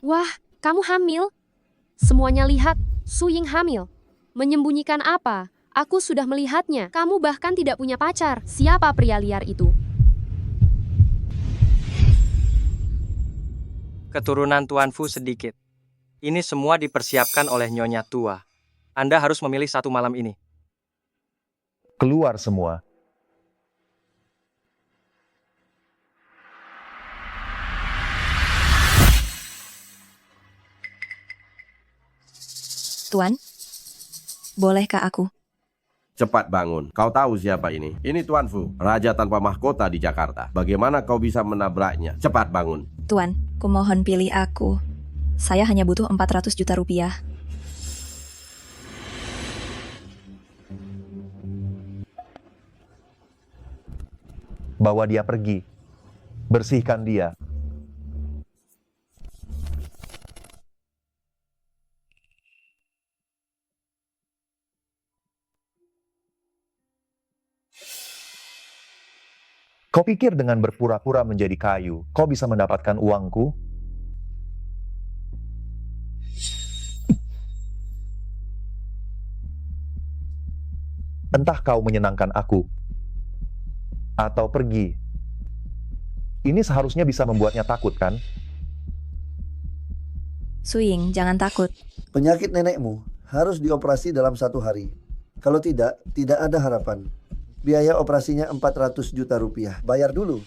Wah, kamu hamil? Semuanya lihat, Su Ying hamil. Menyembunyikan apa? Aku sudah melihatnya. Kamu bahkan tidak punya pacar. Siapa pria liar itu? Keturunan Tuan Fu sedikit. Ini semua dipersiapkan oleh Nyonya Tua. Anda harus memilih satu malam ini. Keluar semua. Tuan, bolehkah aku? Cepat bangun. Kau tahu siapa ini? Ini Tuan Fu, raja tanpa mahkota di Jakarta. Bagaimana kau bisa menabraknya? Cepat bangun. Tuan, kumohon pilih aku. Saya hanya butuh 400 juta rupiah. Bawa dia pergi. Bersihkan dia. Kau pikir dengan berpura-pura menjadi kayu, kau bisa mendapatkan uangku? Entah kau menyenangkan aku, atau pergi. Ini seharusnya bisa membuatnya takut, kan? Su Ying, jangan takut. Penyakit nenekmu harus dioperasi dalam 1 hari. Kalau tidak, tidak ada harapan. Biaya operasinya 400 juta rupiah. Bayar dulu.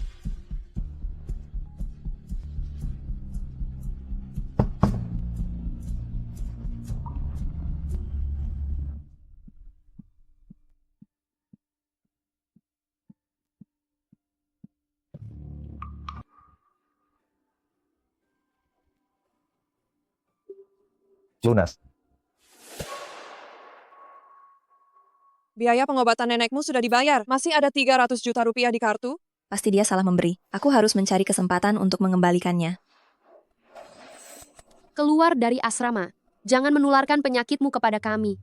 Lunas. Biaya pengobatan nenekmu sudah dibayar. Masih ada 300 juta rupiah di kartu? Pasti dia salah memberi. Aku harus mencari kesempatan untuk mengembalikannya. Keluar dari asrama. Jangan menularkan penyakitmu kepada kami.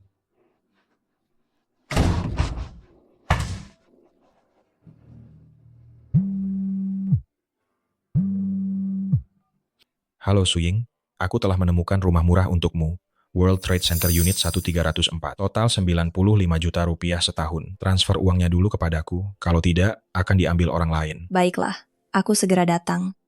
Halo Su Ying, aku telah menemukan rumah murah untukmu. World Trade Center Unit 1304. Total 95 juta rupiah setahun. Transfer uangnya dulu kepadaku. Kalau tidak, akan diambil orang lain. Baiklah, aku segera datang.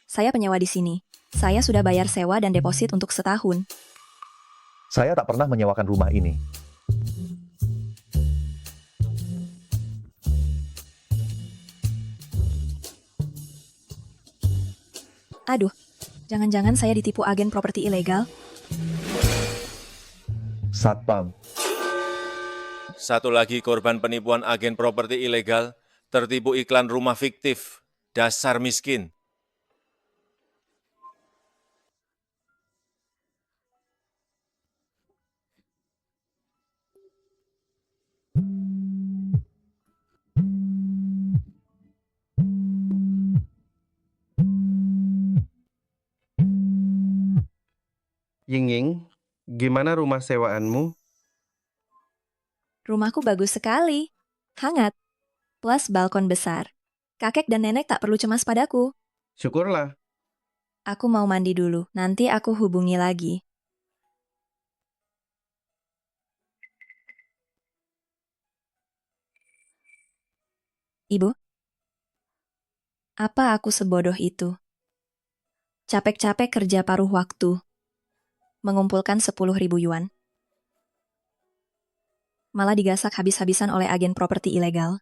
Saya penyewa di sini. Saya sudah bayar sewa dan deposit untuk setahun. Saya tak pernah menyewakan rumah ini. Aduh, jangan-jangan saya ditipu agen properti ilegal? Satpam. Satu lagi korban penipuan agen properti ilegal, tertipu iklan rumah fiktif. Dasar miskin. Ying, gimana rumah sewaanmu? Rumahku bagus sekali. Hangat. Plus balkon besar. Kakek dan nenek tak perlu cemas padaku. Syukurlah. Aku mau mandi dulu. Nanti aku hubungi lagi. Ibu? Apa aku sebodoh itu? Capek-capek kerja paruh waktu. Mengumpulkan 10.000 yuan. Malah digasak habis-habisan oleh agen properti ilegal.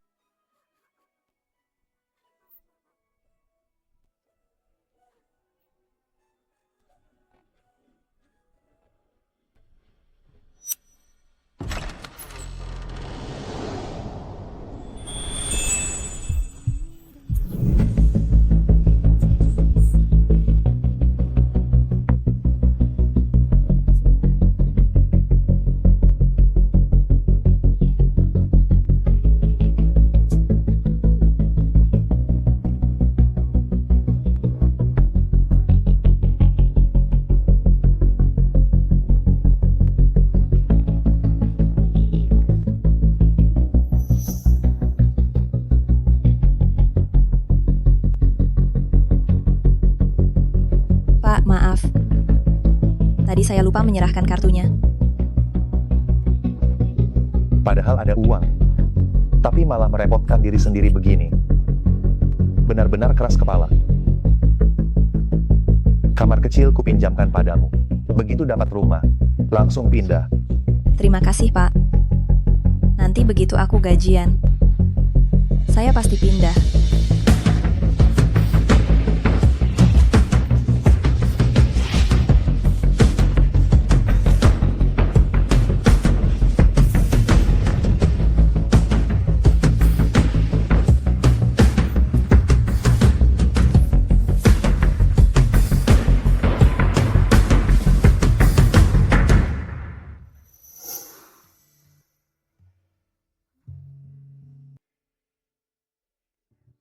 Maaf. Tadi saya lupa menyerahkan kartunya. Padahal ada uang. Tapi malah merepotkan diri sendiri begini. Benar-benar keras kepala. Kamar kecil kupinjamkan padamu. Begitu dapat rumah, langsung pindah. Terima kasih, Pak. Nanti begitu aku gajian, saya pasti pindah.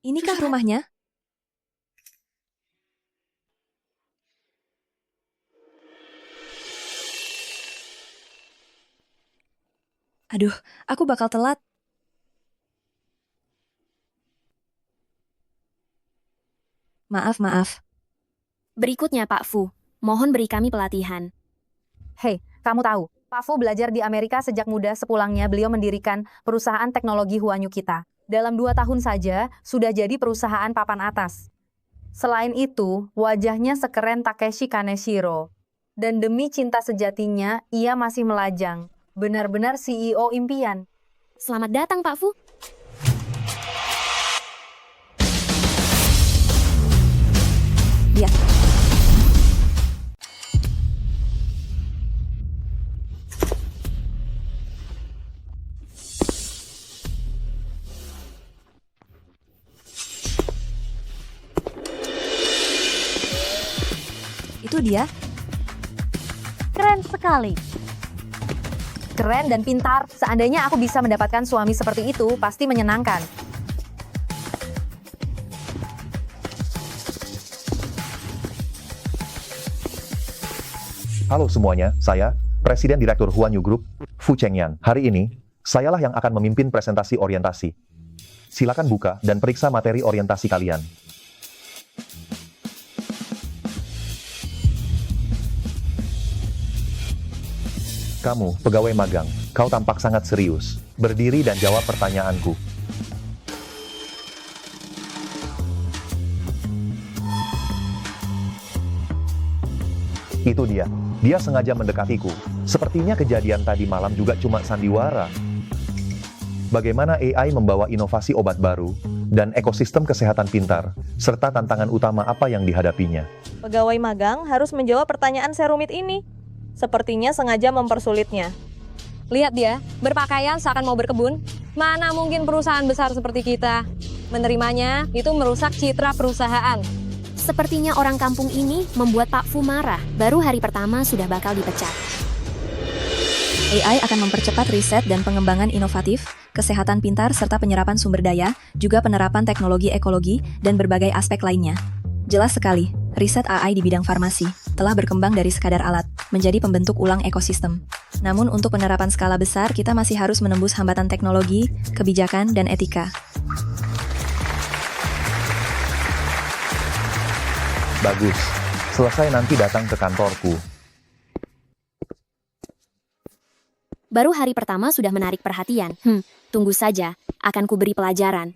Inikah rumahnya? Aduh, aku bakal telat. Maaf. Berikutnya Pak Fu, mohon beri kami pelatihan. Hei, kamu tahu, Pak Fu belajar di Amerika sejak muda. Sepulangnya beliau mendirikan perusahaan teknologi Huanyu kita. Dalam 2 tahun saja, sudah jadi perusahaan papan atas. Selain itu, wajahnya sekeren Takeshi Kaneshiro. Dan demi cinta sejatinya, ia masih melajang. Benar-benar CEO impian. Selamat datang Pak Fu. Lihat. Itu dia. Keren sekali. Keren dan pintar. Seandainya aku bisa mendapatkan suami seperti itu, pasti menyenangkan. Halo semuanya, saya, Presiden Direktur Huanyu Group, Fu Chengyan. Hari ini, sayalah yang akan memimpin presentasi orientasi. Silakan buka dan periksa materi orientasi kalian. Kamu, pegawai magang, kau tampak sangat serius. Berdiri dan jawab pertanyaanku. Itu dia. Dia sengaja mendekatiku. Sepertinya kejadian tadi malam juga cuma sandiwara. Bagaimana AI membawa inovasi obat baru dan ekosistem kesehatan pintar, serta tantangan utama apa yang dihadapinya. Pegawai magang harus menjawab pertanyaan serumit ini. Sepertinya sengaja mempersulitnya. Lihat dia, berpakaian seakan mau berkebun. Mana mungkin perusahaan besar seperti kita. Menerimanya itu merusak citra perusahaan. Sepertinya orang kampung ini membuat Pak Fu marah. Baru hari pertama sudah bakal dipecat. AI akan mempercepat riset dan pengembangan inovatif, kesehatan pintar serta penyerapan sumber daya, juga penerapan teknologi ekologi, dan berbagai aspek lainnya. Jelas sekali, riset AI di bidang farmasi telah berkembang dari sekadar alat, menjadi pembentuk ulang ekosistem. Namun untuk penerapan skala besar, kita masih harus menembus hambatan teknologi, kebijakan, dan etika. Bagus. Selesai nanti datang ke kantorku. Baru hari pertama sudah menarik perhatian. Tunggu saja, akan kuberi pelajaran.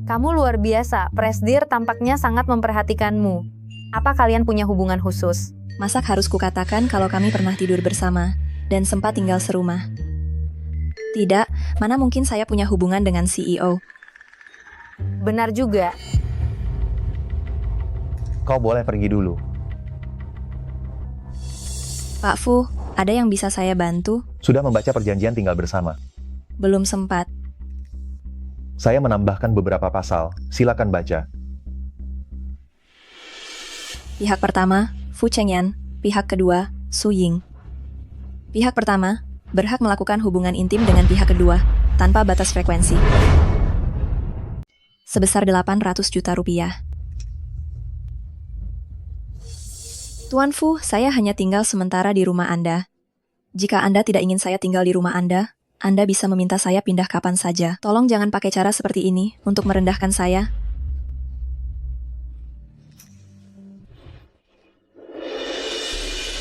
Kamu luar biasa, Presdir tampaknya sangat memperhatikanmu. Apa kalian punya hubungan khusus? Masak harus kukatakan kalau kami pernah tidur bersama, dan sempat tinggal serumah. Tidak, mana mungkin saya punya hubungan dengan CEO. Benar juga. Kau boleh pergi dulu. Pak Fu, ada yang bisa saya bantu? Sudah membaca perjanjian tinggal bersama. Belum sempat. Saya menambahkan beberapa pasal, silakan baca. Pihak pertama, Fu Chengyan. Pihak kedua, Su Ying. Pihak pertama, berhak melakukan hubungan intim dengan pihak kedua, tanpa batas frekuensi. Sebesar 800 juta rupiah. Tuan Fu, saya hanya tinggal sementara di rumah Anda. Jika Anda tidak ingin saya tinggal di rumah Anda bisa meminta saya pindah kapan saja. Tolong jangan pakai cara seperti ini untuk merendahkan saya.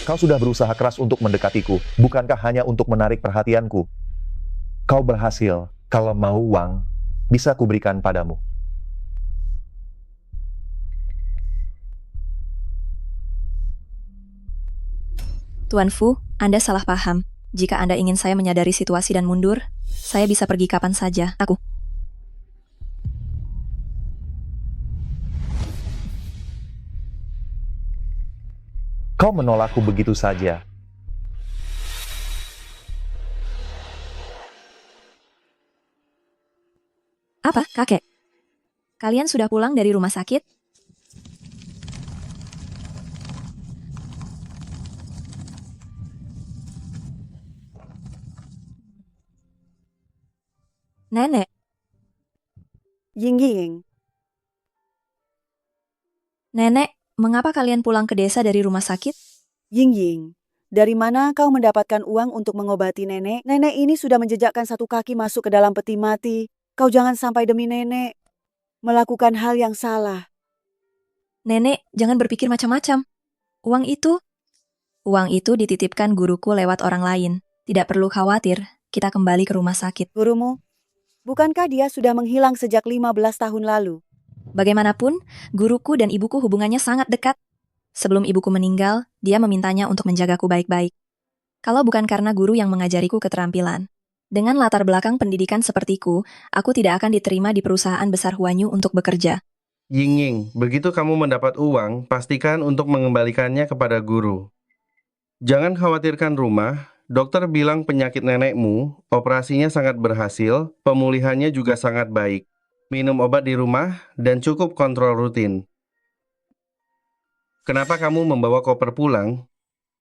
Kau sudah berusaha keras untuk mendekatiku, bukankah hanya untuk menarik perhatianku? Kau berhasil. Kalau mau uang, bisa kuberikan padamu. Tuan Fu, Anda salah paham. Jika Anda ingin saya menyadari situasi dan mundur, saya bisa pergi kapan saja. Kau menolakku begitu saja. Apa, kakek? Kalian sudah pulang dari rumah sakit? Nenek, Ying. Nenek, mengapa kalian pulang ke desa dari rumah sakit? Ying, dari mana kau mendapatkan uang untuk mengobati nenek? Nenek ini sudah menjejakkan satu kaki masuk ke dalam peti mati. Kau jangan sampai demi nenek melakukan hal yang salah. Nenek, jangan berpikir macam-macam. Uang itu dititipkan guruku lewat orang lain. Tidak perlu khawatir, kita kembali ke rumah sakit. Gurumu? Bukankah dia sudah menghilang sejak 15 tahun lalu? Bagaimanapun, guruku dan ibuku hubungannya sangat dekat. Sebelum ibuku meninggal, dia memintanya untuk menjagaku baik-baik. Kalau bukan karena guru yang mengajariku keterampilan. Dengan latar belakang pendidikan sepertiku, aku tidak akan diterima di perusahaan besar Huanyu untuk bekerja. Ying, begitu kamu mendapat uang, pastikan untuk mengembalikannya kepada guru. Jangan khawatirkan rumah. Dokter bilang penyakit nenekmu, operasinya sangat berhasil, pemulihannya juga sangat baik. Minum obat di rumah, dan cukup kontrol rutin. Kenapa kamu membawa koper pulang?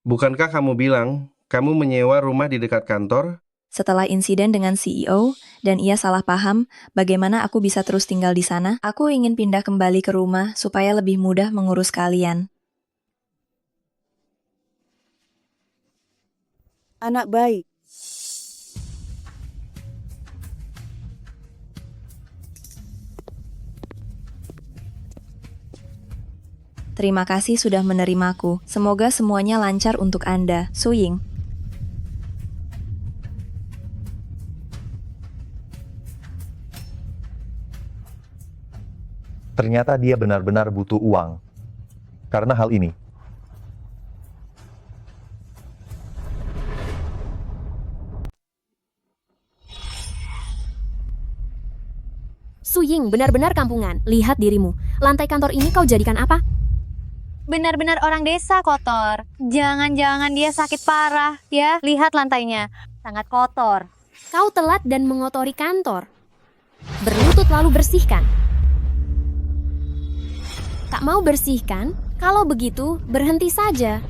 Bukankah kamu bilang, kamu menyewa rumah di dekat kantor? Setelah insiden dengan CEO, dan ia salah paham bagaimana aku bisa terus tinggal di sana, aku ingin pindah kembali ke rumah supaya lebih mudah mengurus kalian. Anak baik. Terima kasih sudah menerimaku. Semoga semuanya lancar untuk Anda, Su Ying. Ternyata dia benar-benar butuh uang. Karena hal ini, Su Ying benar-benar kampungan. Lihat dirimu. Lantai kantor ini kau jadikan apa? Benar-benar orang desa kotor. Jangan-jangan dia sakit parah, ya. Lihat lantainya, sangat kotor. Kau telat dan mengotori kantor. Berlutut lalu bersihkan. Tak mau bersihkan? Kalau begitu, berhenti saja.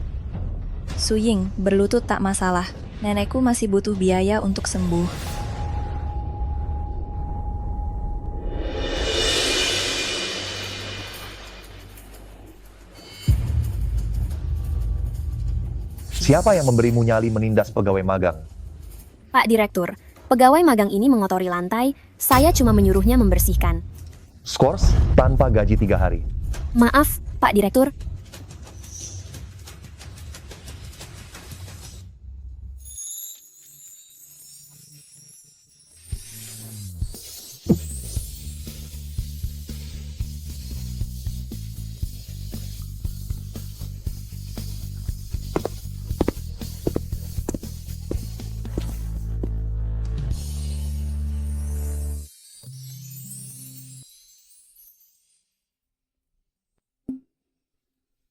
Su Ying, berlutut tak masalah. Nenekku masih butuh biaya untuk sembuh. siapa yang memberimu nyali menindas pegawai magang? Pak Direktur, pegawai magang ini mengotori lantai, saya cuma menyuruhnya membersihkan. Skors tanpa gaji 3 hari. Maaf, Pak Direktur.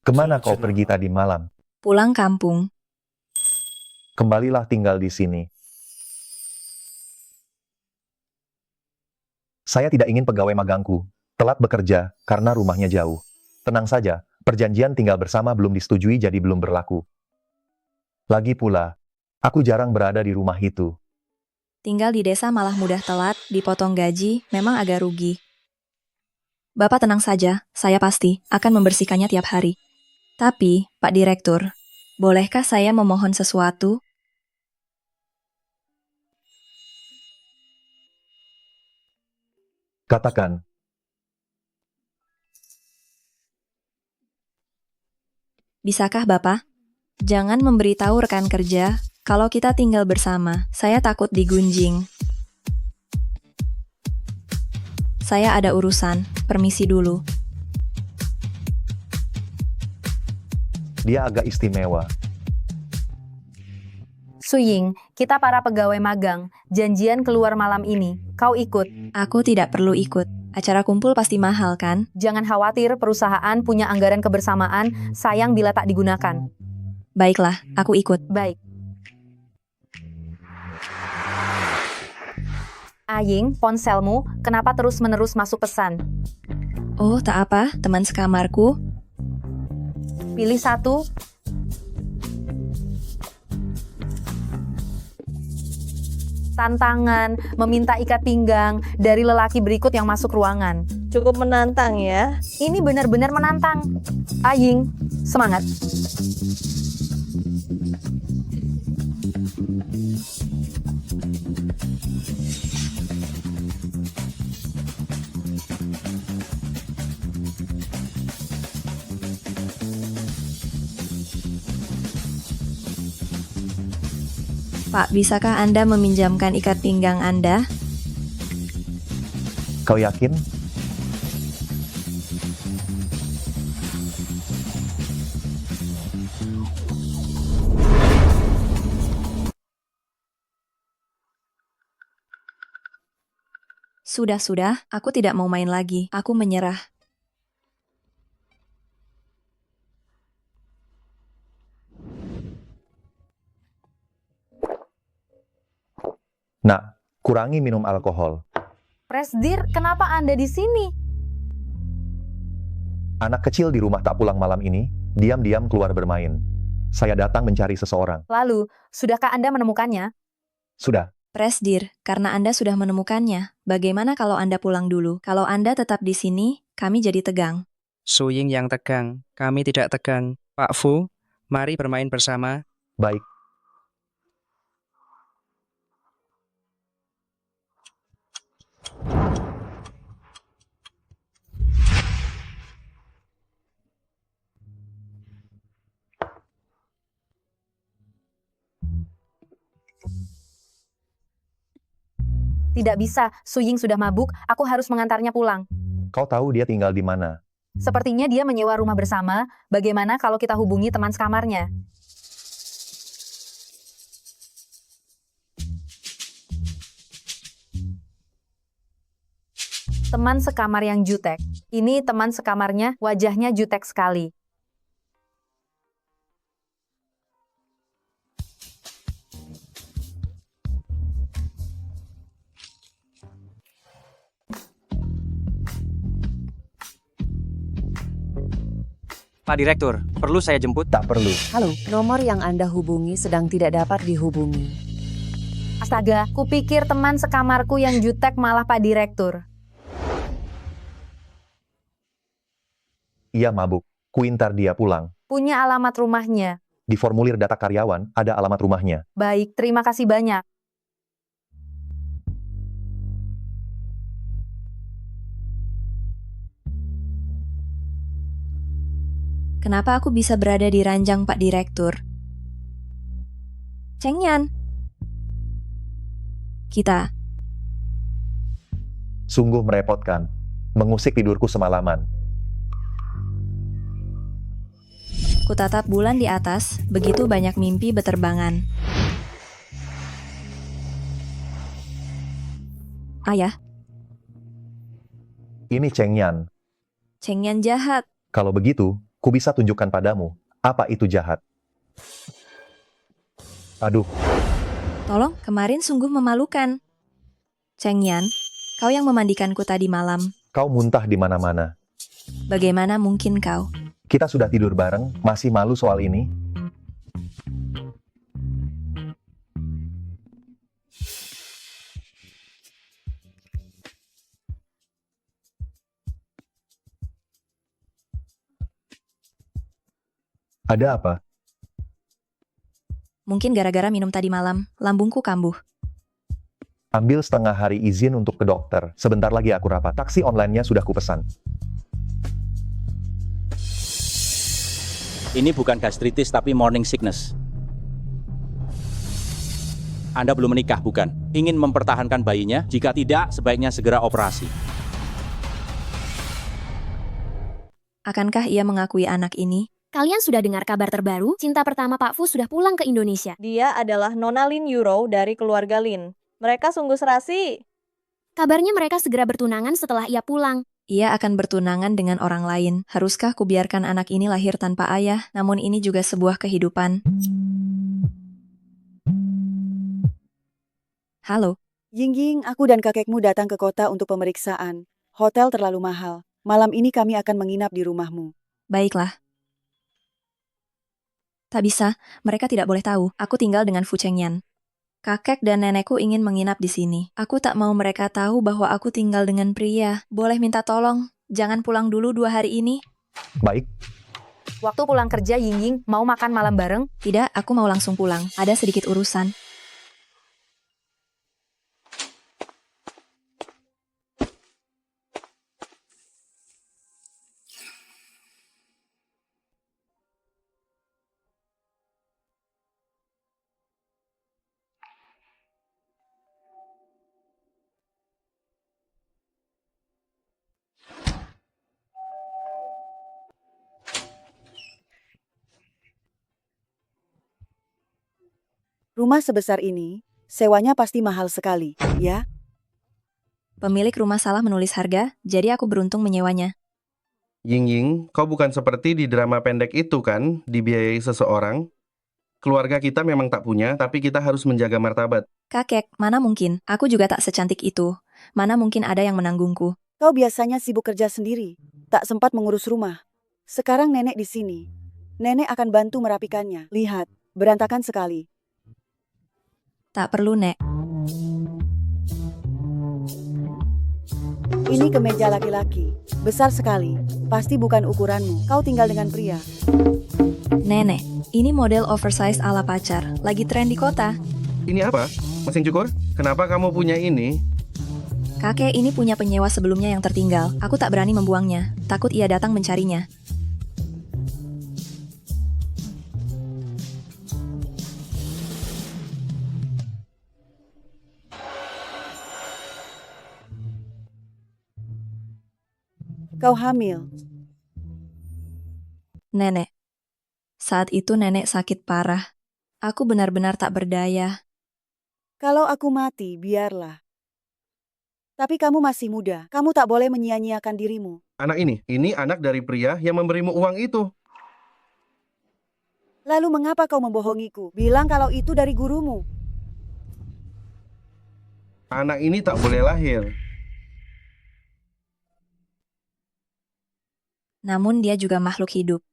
Kemana kau pergi tadi malam? Pulang kampung. Kembalilah tinggal di sini. Saya tidak ingin pegawai magangku telat bekerja karena rumahnya jauh. Tenang saja, perjanjian tinggal bersama belum disetujui jadi belum berlaku. Lagi pula, aku jarang berada di rumah itu. Tinggal di desa malah mudah telat, dipotong gaji, memang agak rugi. Bapak tenang saja, saya pasti akan membersihkannya tiap hari. Tapi, Pak Direktur, bolehkah saya memohon sesuatu? Katakan. Bisakah Bapak? Jangan memberitahu rekan kerja kalau kita tinggal bersama. Saya takut digunjing. Saya ada urusan. Permisi dulu. Dia agak istimewa. Suying, kita para pegawai magang, janjian keluar malam ini. Kau ikut. Aku tidak perlu ikut. Acara kumpul pasti mahal, kan? Jangan khawatir, perusahaan punya anggaran kebersamaan, sayang bila tak digunakan. Baiklah, aku ikut. Baik. Aying, ponselmu, kenapa terus-menerus masuk pesan? Oh, tak apa, teman sekamarku. Pilih satu. Tantangan, meminta ikat pinggang dari lelaki berikut yang masuk ruangan. Cukup menantang ya. Ini benar-benar menantang. Aying, semangat. Pak, bisakah Anda meminjamkan ikat pinggang Anda? Kau yakin? Sudah, aku tidak mau main lagi. Aku menyerah. Nak, kurangi minum alkohol. Presdir, kenapa Anda di sini? Anak kecil di rumah tak pulang malam ini, diam-diam keluar bermain. Saya datang mencari seseorang. Lalu, sudahkah Anda menemukannya? Sudah. Presdir, karena Anda sudah menemukannya, bagaimana kalau Anda pulang dulu? Kalau Anda tetap di sini, kami jadi tegang. Suying yang tegang, kami tidak tegang. Pak Fu, mari bermain bersama. Baik. Tidak bisa, Suying sudah mabuk, aku harus mengantarnya pulang. Kau tahu dia tinggal di mana? Sepertinya dia menyewa rumah bersama, bagaimana kalau kita hubungi teman sekamarnya? Teman sekamar yang jutek. Ini teman sekamarnya, wajahnya jutek sekali. Pak Direktur, perlu saya jemput? Tak perlu. Halo, nomor yang Anda hubungi sedang tidak dapat dihubungi. Astaga, kupikir teman sekamarku yang jutek malah Pak Direktur. Ia mabuk. Kuintar dia pulang. Punya alamat rumahnya. Di formulir data karyawan, ada alamat rumahnya. Baik, terima kasih banyak. Kenapa aku bisa berada di ranjang Pak Direktur? Chengyan. Kita. Sungguh merepotkan. Mengusik tidurku semalaman. Kutatap bulan di atas, begitu banyak mimpi beterbangan. Ayah, Ini Chengyan. Chengyan jahat. Kalau begitu, ku bisa tunjukkan padamu, apa itu jahat. Aduh, Tolong, kemarin sungguh memalukan. Chengyan, kau yang memandikanku tadi malam. kau muntah di mana-mana. Bagaimana mungkin kau? Kita sudah tidur bareng, masih malu soal ini? Ada apa? Mungkin gara-gara minum tadi malam, lambungku kambuh. Ambil setengah hari izin untuk ke dokter. Sebentar lagi aku rapat. Taksi online-nya sudah kupesan. Ini bukan gastritis tapi morning sickness. Anda belum menikah, bukan? Ingin mempertahankan bayinya? Jika tidak, sebaiknya segera operasi. Akankah ia mengakui anak ini? Kalian sudah dengar kabar terbaru? Cinta pertama Pak Fu sudah pulang ke Indonesia. Dia adalah Nona Lin Euro dari keluarga Lin. Mereka sungguh serasi. Kabarnya mereka segera bertunangan setelah ia pulang. Ia akan bertunangan dengan orang lain. Haruskah kubiarkan anak ini lahir tanpa ayah? Namun ini juga sebuah kehidupan. Halo. Ying, aku dan kakekmu datang ke kota untuk pemeriksaan. Hotel terlalu mahal. Malam ini kami akan menginap di rumahmu. Baiklah. Tak bisa, mereka tidak boleh tahu. Aku tinggal dengan Fu Chengyan. Kakek dan nenekku ingin menginap di sini. Aku tak mau mereka tahu bahwa aku tinggal dengan pria. Boleh minta tolong, jangan pulang dulu 2 hari ini. Baik. Waktu pulang kerja, Ying, mau makan malam bareng? Tidak, aku mau langsung pulang. Ada sedikit urusan. Rumah sebesar ini, sewanya pasti mahal sekali, ya? Pemilik rumah salah menulis harga, jadi aku beruntung menyewanya. Ying, kau bukan seperti di drama pendek itu kan, dibiayai seseorang? Keluarga kita memang tak punya, tapi kita harus menjaga martabat. Kakek, mana mungkin? Aku juga tak secantik itu. Mana mungkin ada yang menanggungku? Kau biasanya sibuk kerja sendiri, tak sempat mengurus rumah. Sekarang nenek di sini. Nenek akan bantu merapikannya. Lihat, berantakan sekali. Tak perlu, Nek. Ini kemeja laki-laki. Besar sekali. Pasti bukan ukuranmu. Kau tinggal dengan pria. Nenek, ini model oversize ala pacar. Lagi tren di kota. Ini apa? Mesin cukur? Kenapa kamu punya ini? Kakek ini punya penyewa sebelumnya yang tertinggal. Aku tak berani membuangnya. Takut ia datang mencarinya. Kau hamil. Nenek. Saat itu nenek sakit parah. Aku benar-benar tak berdaya. Kalau aku mati, biarlah. Tapi kamu masih muda. Kamu tak boleh menyia-nyiakan dirimu. Anak ini anak dari pria yang memberimu uang itu. Lalu mengapa kau membohongiku? Bilang kalau itu dari gurumu. Anak ini tak boleh lahir. Namun dia juga makhluk hidup.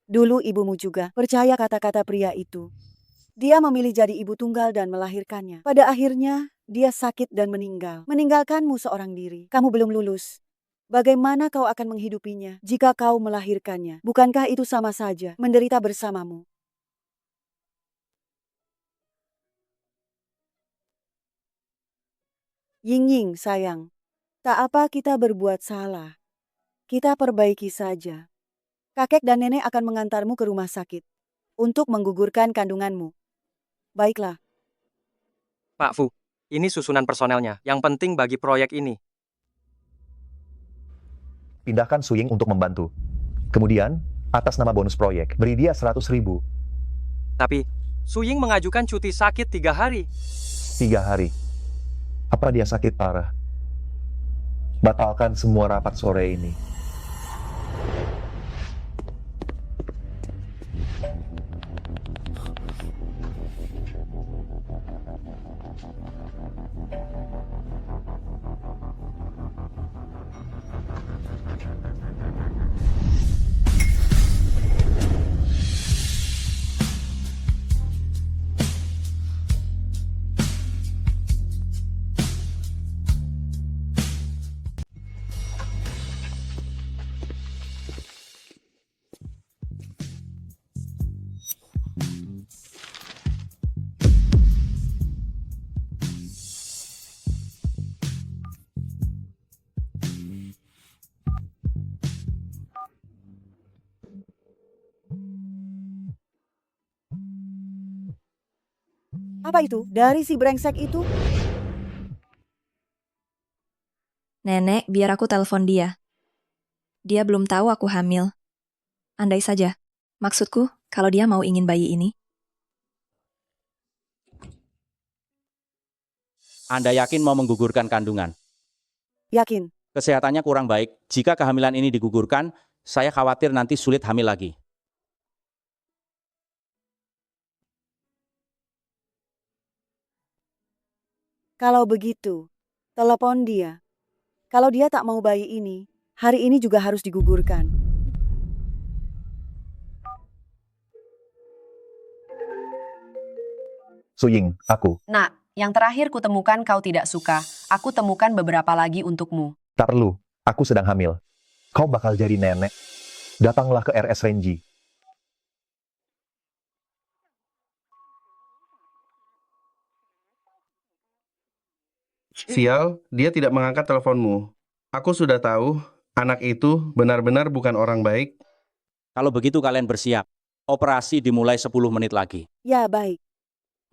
Dulu ibumu juga percaya kata-kata pria itu. Dia memilih jadi ibu tunggal dan melahirkannya. Pada akhirnya, dia sakit dan meninggal. Meninggalkanmu seorang diri. Kamu belum lulus. Bagaimana kau akan menghidupinya jika kau melahirkannya? Bukankah itu sama saja menderita bersamamu? Ying, sayang. Tak apa kita berbuat salah. Kita perbaiki saja. Kakek dan nenek akan mengantarmu ke rumah sakit untuk menggugurkan kandunganmu. Baiklah. Pak Fu, ini susunan personelnya yang penting bagi proyek ini. Pindahkan Suying untuk membantu. Kemudian, atas nama bonus proyek, beri dia 100.000. Tapi, Suying mengajukan cuti sakit 3 hari. 3 hari. Apa dia sakit parah? Batalkan semua rapat sore ini. Apa itu? Dari si brengsek itu? Nenek, biar aku telepon dia. Dia belum tahu aku hamil. Andai saja. Maksudku, kalau dia mau ingin bayi ini. Anda yakin mau menggugurkan kandungan? Yakin. Kesehatannya kurang baik. Jika kehamilan ini digugurkan, saya khawatir nanti sulit hamil lagi. Kalau begitu, telepon dia. Kalau dia tak mau bayi ini, hari ini juga harus digugurkan. Suying, aku. Nak, yang terakhir kutemukan kau tidak suka. Aku temukan beberapa lagi untukmu. Tak perlu, aku sedang hamil. Kau bakal jadi nenek. Datanglah ke RS Renji. Sial, dia tidak mengangkat teleponmu. Aku sudah tahu, anak itu benar-benar bukan orang baik. Kalau begitu kalian bersiap. Operasi dimulai 10 menit lagi. Ya, baik.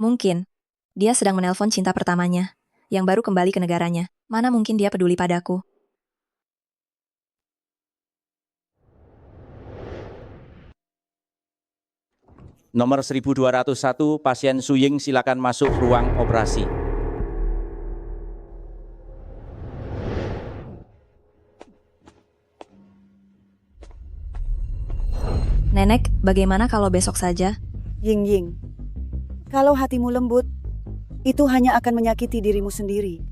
Mungkin. Dia sedang menelpon cinta pertamanya, yang baru kembali ke negaranya. Mana mungkin dia peduli padaku. Nomor 1201, pasien Suying silakan masuk ruang operasi. Nenek, bagaimana kalau besok saja? Ying, kalau hatimu lembut, itu hanya akan menyakiti dirimu sendiri.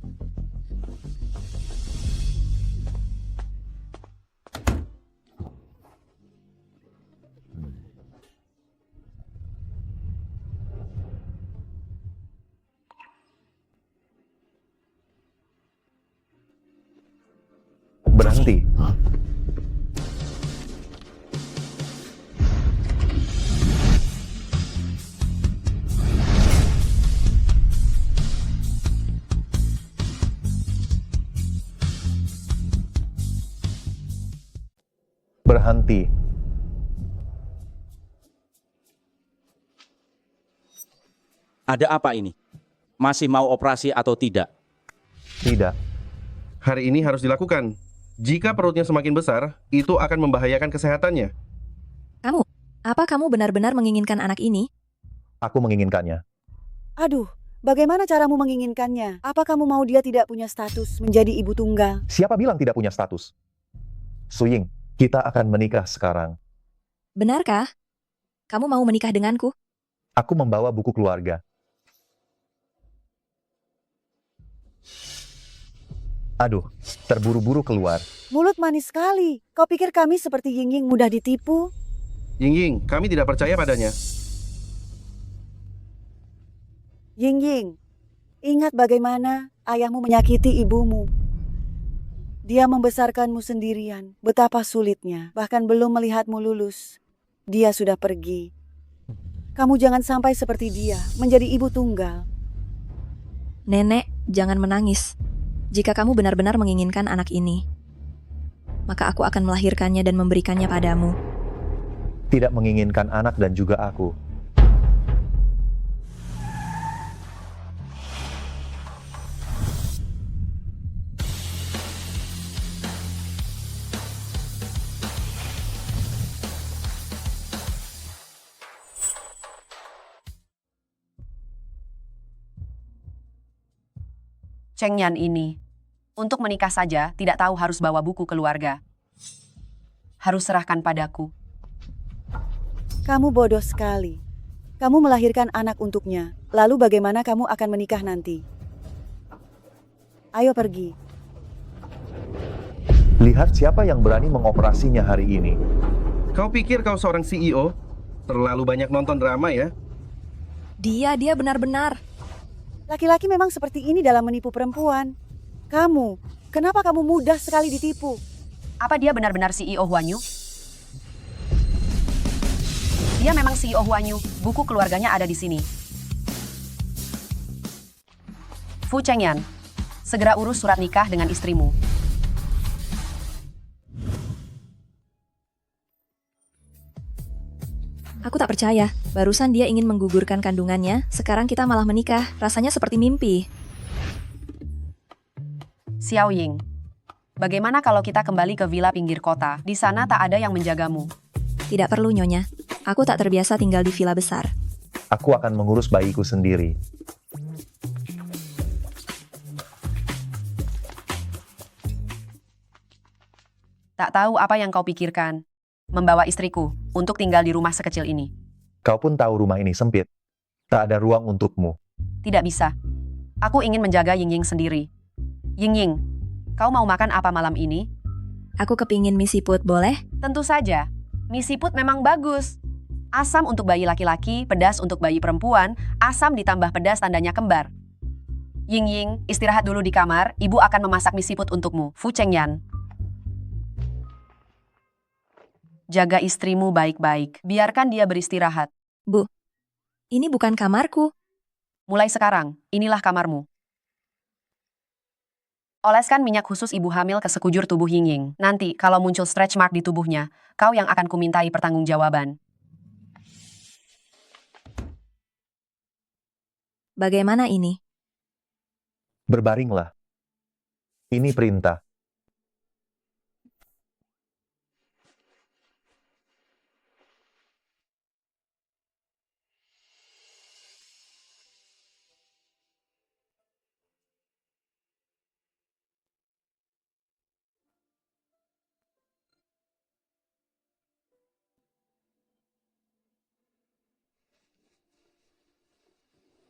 Berhenti. Berhenti. Ada apa ini? Masih mau operasi atau tidak? Tidak. Hari ini harus dilakukan. Jika perutnya semakin besar, itu akan membahayakan kesehatannya. Kamu, apa kamu benar-benar menginginkan anak ini? Aku menginginkannya. Aduh, bagaimana caramu menginginkannya? Apa kamu mau dia tidak punya status menjadi ibu tunggal? Siapa bilang tidak punya status? Suying, kita akan menikah sekarang. Benarkah? Kamu mau menikah denganku? Aku membawa buku keluarga. Aduh, terburu-buru keluar. Mulut manis sekali. Kau pikir kami seperti Ying mudah ditipu? Ying, kami tidak percaya padanya. Ying, ingat bagaimana ayahmu menyakiti ibumu. Dia membesarkanmu sendirian. Betapa sulitnya. Bahkan belum melihatmu lulus. Dia sudah pergi. Kamu jangan sampai seperti dia, menjadi ibu tunggal. Nenek, jangan menangis. Jika kamu benar-benar menginginkan anak ini, maka aku akan melahirkannya dan memberikannya padamu. Tidak menginginkan anak dan juga aku. Cheng Yan ini. Untuk menikah saja, tidak tahu harus bawa buku keluarga. Harus serahkan padaku. Kamu bodoh sekali. Kamu melahirkan anak untuknya. Lalu bagaimana kamu akan menikah nanti? Ayo pergi. Lihat siapa yang berani mengoperasinya hari ini. Kau pikir kau seorang CEO? Terlalu banyak nonton drama ya? Dia benar-benar. Laki-laki memang seperti ini dalam menipu perempuan. Kamu, kenapa kamu mudah sekali ditipu? Apa dia benar-benar CEO Huanyu? Dia memang CEO Huanyu. Buku keluarganya ada di sini. Fu Chengyan, segera urus surat nikah dengan istrimu. Aku tak percaya. Barusan dia ingin menggugurkan kandungannya, sekarang kita malah menikah. Rasanya seperti mimpi. Xiao Ying, bagaimana kalau kita kembali ke villa pinggir kota? Di sana tak ada yang menjagamu. Tidak perlu, Nyonya. Aku tak terbiasa tinggal di villa besar. Aku akan mengurus bayiku sendiri. Tak tahu apa yang kau pikirkan. Membawa istriku untuk tinggal di rumah sekecil ini. Kau pun tahu rumah ini sempit. Tak ada ruang untukmu. Tidak bisa. Aku ingin menjaga Ying sendiri. Ying, kau mau makan apa malam ini? Aku kepingin mie siput, boleh? Tentu saja. Mie siput memang bagus. Asam untuk bayi laki-laki, pedas untuk bayi perempuan, asam ditambah pedas tandanya kembar. Ying, istirahat dulu di kamar, ibu akan memasak mie siput untukmu. Fu Chengyan. Jaga istrimu baik-baik. Biarkan dia beristirahat. Bu, ini bukan kamarku. Mulai sekarang, inilah kamarmu. Oleskan minyak khusus ibu hamil ke sekujur tubuh Ying. Nanti, kalau muncul stretch mark di tubuhnya, kau yang akan kumintai pertanggungjawaban. Bagaimana ini? Berbaringlah. Ini perintah.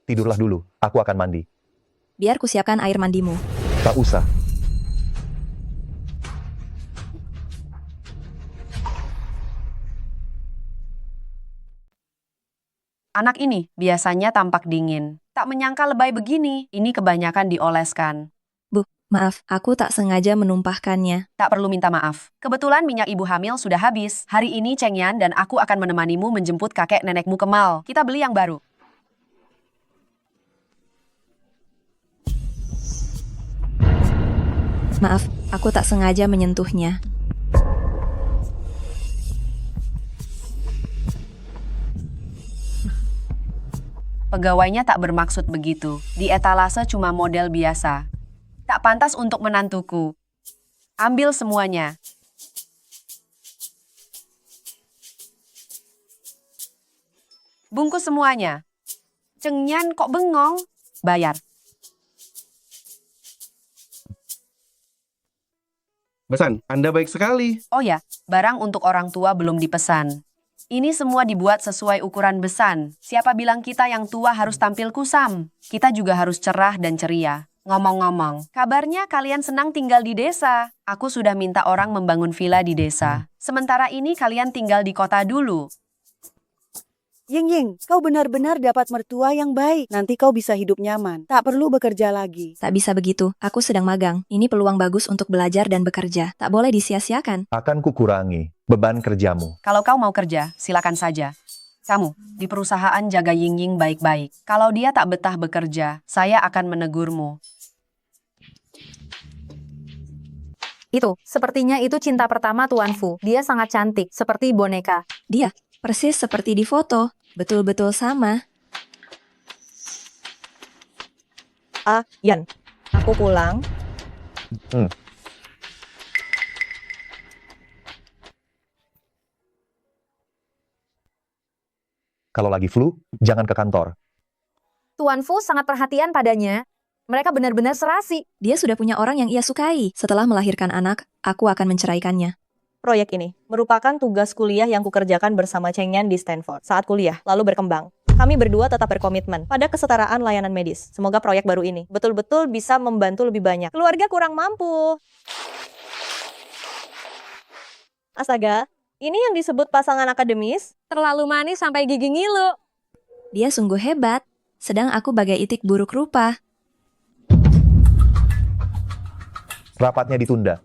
Tidurlah dulu, aku akan mandi. Biar kusiapkan air mandimu. Tak usah. Anak ini biasanya tampak dingin. Tak menyangka lebay begini. Ini kebanyakan dioleskan. Bu, maaf, aku tak sengaja menumpahkannya. Tak perlu minta maaf. Kebetulan minyak ibu hamil sudah habis. Hari ini Chengyan dan aku akan menemanimu menjemput kakek nenekmu ke mall. Kita beli yang baru. Maaf, aku tak sengaja menyentuhnya. Pegawainya tak bermaksud begitu. Di etalase cuma model biasa. Tak pantas untuk menantuku. Ambil semuanya. Bungkus semuanya. Chengyan kok bengong? Bayar. Pesan, Anda baik sekali. Oh ya, barang untuk orang tua belum dipesan. Ini semua dibuat sesuai ukuran besan. Siapa bilang kita yang tua harus tampil kusam? Kita juga harus cerah dan ceria. Ngomong-ngomong, kabarnya kalian senang tinggal di desa. Aku sudah minta orang membangun villa di desa. Sementara ini kalian tinggal di kota dulu. Ying, kau benar-benar dapat mertua yang baik. Nanti kau bisa hidup nyaman. Tak perlu bekerja lagi. Tak bisa begitu. Aku sedang magang. Ini peluang bagus untuk belajar dan bekerja. Tak boleh disia-siakan. Akan kukurangi beban kerjamu. Kalau kau mau kerja, silakan saja. Kamu, di perusahaan jaga Ying baik-baik. Kalau dia tak betah bekerja, saya akan menegurmu. Itu, sepertinya itu cinta pertama Tuan Fu. Dia sangat cantik, seperti boneka. Dia, persis seperti di foto. Betul-betul sama. Yan, aku pulang. Kalau lagi flu, jangan ke kantor. Tuan Fu sangat perhatian padanya. Mereka benar-benar serasi. Dia sudah punya orang yang ia sukai. Setelah melahirkan anak, aku akan menceraikannya. Proyek ini merupakan tugas kuliah yang kukerjakan bersama Chengyan di Stanford saat kuliah, lalu berkembang. Kami berdua tetap berkomitmen pada kesetaraan layanan medis. Semoga proyek baru ini betul-betul bisa membantu lebih banyak keluarga kurang mampu. Astaga, ini yang disebut pasangan akademis? Terlalu manis sampai gigi ngilu. Dia sungguh hebat. Sedang aku bagai itik buruk rupa. Rapatnya ditunda.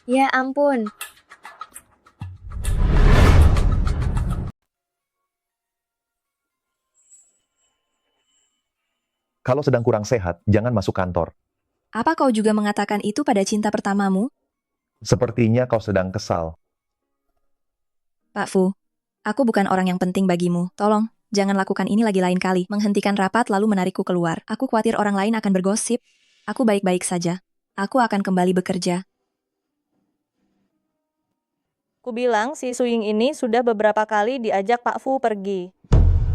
Ya ampun. Kalau sedang kurang sehat, jangan masuk kantor. Apa kau juga mengatakan itu pada cinta pertamamu? Sepertinya kau sedang kesal. Pak Fu, aku bukan orang yang penting bagimu. Tolong, jangan lakukan ini lagi lain kali. Menghentikan rapat lalu menarikku keluar. Aku khawatir orang lain akan bergosip. Aku baik-baik saja. Aku akan kembali bekerja. Ku bilang si Suying ini sudah beberapa kali diajak Pak Fu pergi.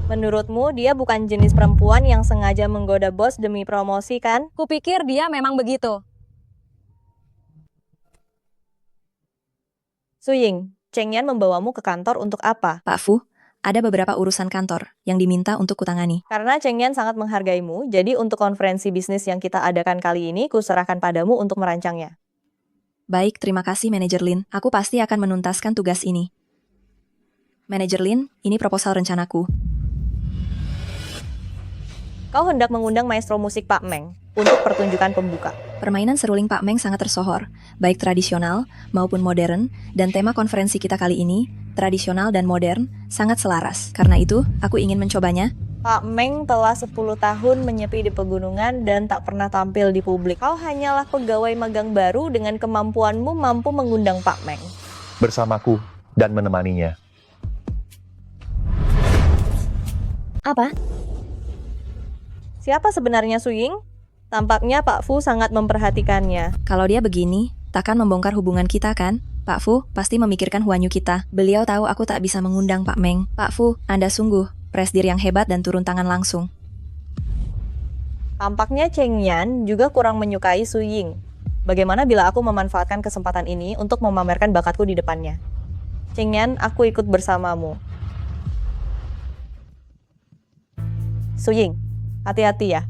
Menurutmu dia bukan jenis perempuan yang sengaja menggoda bos demi promosi kan? Kupikir dia memang begitu. Suying, Cheng Yan membawamu ke kantor untuk apa? Pak Fu, ada beberapa urusan kantor yang diminta untuk kutangani. Karena Cheng Yan sangat menghargaimu, jadi untuk konferensi bisnis yang kita adakan kali ini, kuserahkan padamu untuk merancangnya. Baik, terima kasih Manajer Lin. Aku pasti akan menuntaskan tugas ini. Manajer Lin, ini proposal rencanaku. Kau hendak mengundang maestro musik Pak Meng untuk pertunjukan pembuka. Permainan seruling Pak Meng sangat tersohor, baik tradisional maupun modern, dan tema konferensi kita kali ini, tradisional dan modern, sangat selaras. Karena itu, aku ingin mencobanya. Pak Meng telah 10 tahun menyepi di pegunungan dan tak pernah tampil di publik. Kau hanyalah pegawai magang baru dengan kemampuanmu mampu mengundang Pak Meng. Bersamaku dan menemaninya. Apa? Siapa sebenarnya Suying? Tampaknya Pak Fu sangat memperhatikannya. Kalau dia begini, takkan membongkar hubungan kita kan? Pak Fu pasti memikirkan Huanyu kita. Beliau tahu aku tak bisa mengundang Pak Meng. Pak Fu, Anda sungguh presidir yang hebat dan turun tangan langsung. Tampaknya Cheng Yan juga kurang menyukai Suying. Bagaimana bila aku memanfaatkan kesempatan ini untuk memamerkan bakatku di depannya? Cheng Yan, aku ikut bersamamu. Suying, hati-hati ya.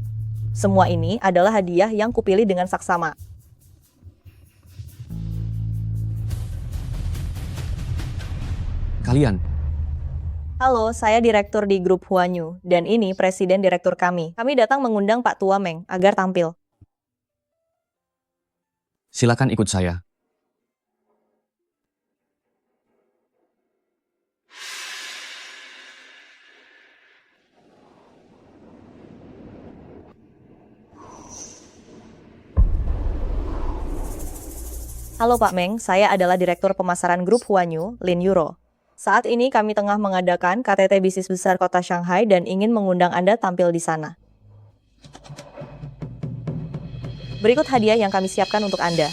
Semua ini adalah hadiah yang kupilih dengan saksama. Kalian? Halo, saya direktur di grup Huanyu, dan ini presiden direktur kami. Kami datang mengundang Pak Tua Meng agar tampil. Silakan ikut saya. Halo Pak Meng, saya adalah Direktur Pemasaran Grup Huanyu, Lin Yuro. Saat ini kami tengah mengadakan KTT Bisnis Besar Kota Shanghai dan ingin mengundang Anda tampil di sana. Berikut hadiah yang kami siapkan untuk Anda,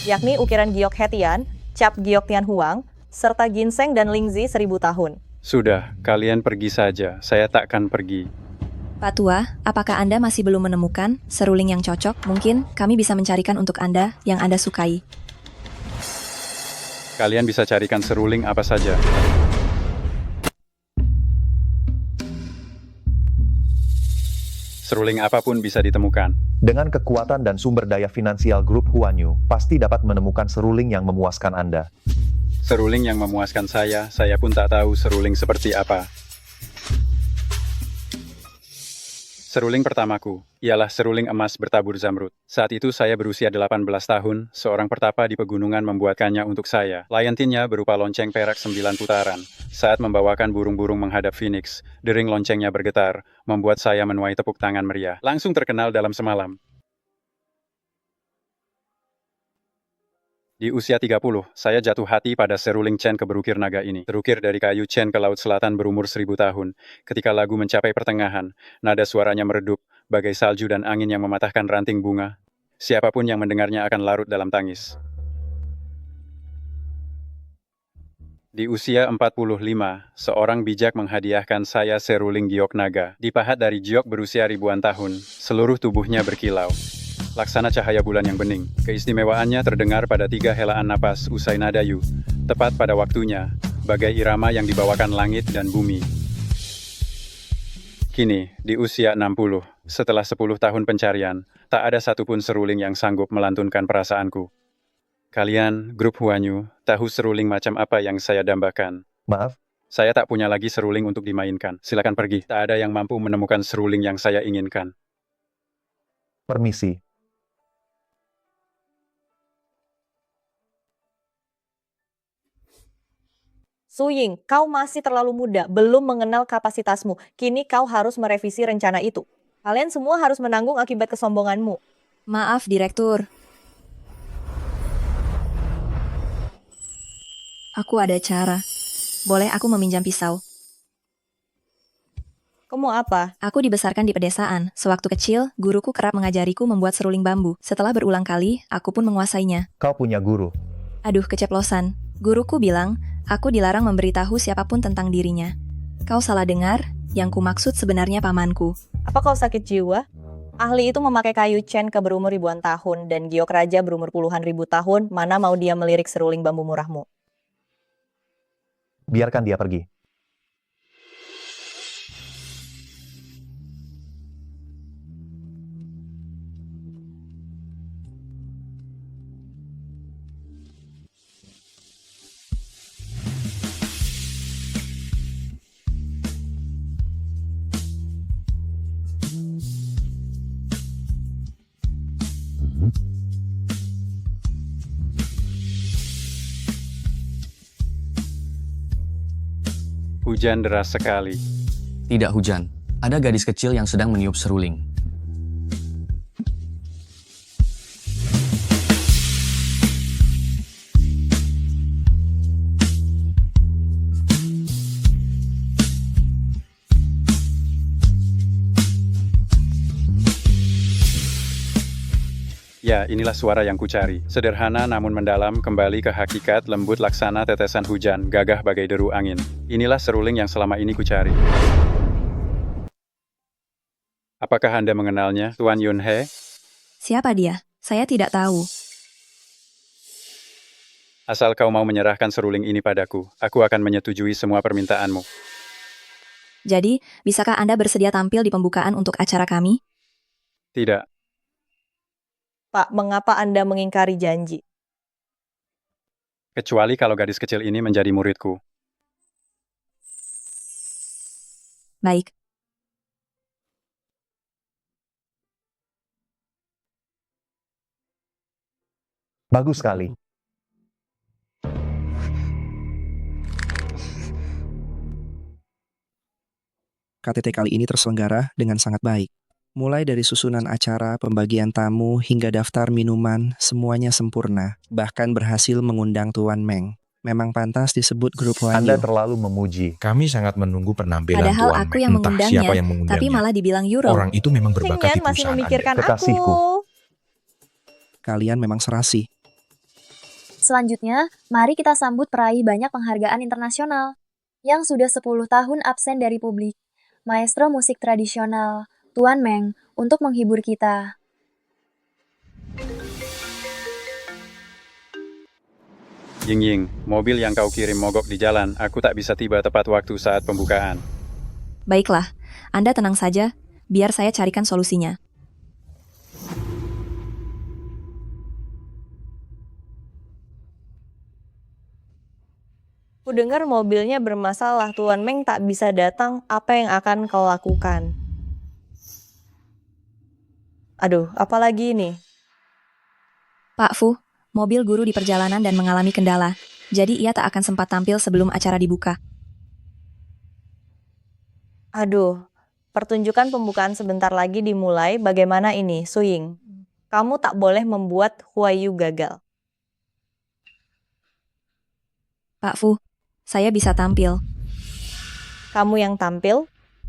yakni ukiran giok Hetian, cap giok Tian Huang, serta ginseng dan lingzi 1000 tahun. Sudah, kalian pergi saja, saya takkan pergi. Pak Tua, apakah Anda masih belum menemukan seruling yang cocok? Mungkin kami bisa mencarikan untuk Anda yang Anda sukai. Kalian bisa carikan seruling apa saja. Seruling apapun bisa ditemukan. Dengan kekuatan dan sumber daya finansial grup Huanyu, pasti dapat menemukan seruling yang memuaskan Anda. Seruling yang memuaskan saya pun tak tahu seruling seperti apa. Seruling pertamaku ialah seruling emas bertabur zamrud. Saat itu saya berusia 18 tahun, seorang pertapa di pegunungan membuatkannya untuk saya. Layantinnya berupa lonceng perak 9 putaran. Saat membawakan burung-burung menghadap Phoenix, dering loncengnya bergetar, membuat saya menuai tepuk tangan meriah. Langsung terkenal dalam semalam. Di usia 30, saya jatuh hati pada seruling Chen ke berukir naga ini. Terukir dari kayu Chen ke laut selatan berumur 1000 tahun. Ketika lagu mencapai pertengahan, nada suaranya meredup, bagai salju dan angin yang mematahkan ranting bunga. Siapapun yang mendengarnya akan larut dalam tangis. Di usia 45, seorang bijak menghadiahkan saya seruling giok naga. Dipahat dari giok berusia ribuan tahun, seluruh tubuhnya berkilau. Laksana cahaya bulan yang bening. Keistimewaannya terdengar pada 3 helaan napas usai nadayu, tepat pada waktunya, bagai irama yang dibawakan langit dan bumi. Kini, di usia 60, setelah 10 tahun pencarian, tak ada satupun seruling yang sanggup melantunkan perasaanku. Kalian, grup Huanyu, tahu seruling macam apa yang saya dambakan? Maaf? Saya tak punya lagi seruling untuk dimainkan. Silakan pergi. Tak ada yang mampu menemukan seruling yang saya inginkan. Permisi. Suying, kau masih terlalu muda, belum mengenal kapasitasmu. Kini kau harus merevisi rencana itu. Kalian semua harus menanggung akibat kesombonganmu. Maaf, Direktur. Aku ada cara. Boleh aku meminjam pisau? Kamu apa? Aku dibesarkan di pedesaan. Sewaktu kecil, guruku kerap mengajariku membuat seruling bambu. Setelah berulang kali, aku pun menguasainya. Kau punya guru. Aduh, keceplosan. Guruku bilang, aku dilarang memberitahu siapapun tentang dirinya. Kau salah dengar, yang kumaksud sebenarnya pamanku. Apa kau sakit jiwa? Ahli itu memakai kayu Chen ke berumur ribuan tahun dan giok raja berumur puluhan ribu tahun. Mana mau dia melirik seruling bambu murahmu? Biarkan dia pergi. Hujan deras sekali. Tidak hujan. Ada gadis kecil yang sedang meniup seruling. Ya, inilah suara yang kucari. Sederhana namun mendalam, kembali ke hakikat, lembut laksana tetesan hujan, gagah bagai deru angin. Inilah seruling yang selama ini kucari. Apakah Anda mengenalnya, Tuan Yunhe? Siapa dia? Saya tidak tahu. Asal kau mau menyerahkan seruling ini padaku, aku akan menyetujui semua permintaanmu. Jadi, bisakah Anda bersedia tampil di pembukaan untuk acara kami? Tidak. Pak, mengapa Anda mengingkari janji? Kecuali kalau gadis kecil ini menjadi muridku. Baik. Bagus sekali. KTT kali ini terselenggara dengan sangat baik. Mulai dari susunan acara, pembagian tamu, hingga daftar minuman, semuanya sempurna. Bahkan berhasil mengundang Tuan Meng. Memang pantas disebut grup Huanyu. Anda terlalu memuji. Kami sangat menunggu penampilan Padahal Tuan aku Meng. yang Entah mengundangnya, siapa yang mengundangnya. tapi malah dibilang Euro. Orang itu memang berbakat di Singyan masih perusahaan memikirkan Anda. Kekasihku. Kalian memang serasi. Selanjutnya, mari kita sambut peraih banyak penghargaan internasional yang sudah 10 tahun absen dari publik. Maestro musik tradisional, Tuan Meng, untuk menghibur kita. Ying-Ying, mobil yang kau kirim mogok di jalan, aku tak bisa tiba tepat waktu saat pembukaan. Baiklah, Anda tenang saja, biar saya carikan solusinya. Ku dengar mobilnya bermasalah, Tuan Meng tak bisa datang, apa yang akan kau lakukan? Aduh, apalagi ini? Pak Fu, mobil guru di perjalanan dan mengalami kendala, jadi ia tak akan sempat tampil sebelum acara dibuka. Aduh, pertunjukan pembukaan sebentar lagi dimulai, bagaimana ini, Suying? Kamu tak boleh membuat Huayu gagal. Pak Fu, saya bisa tampil. Kamu yang tampil?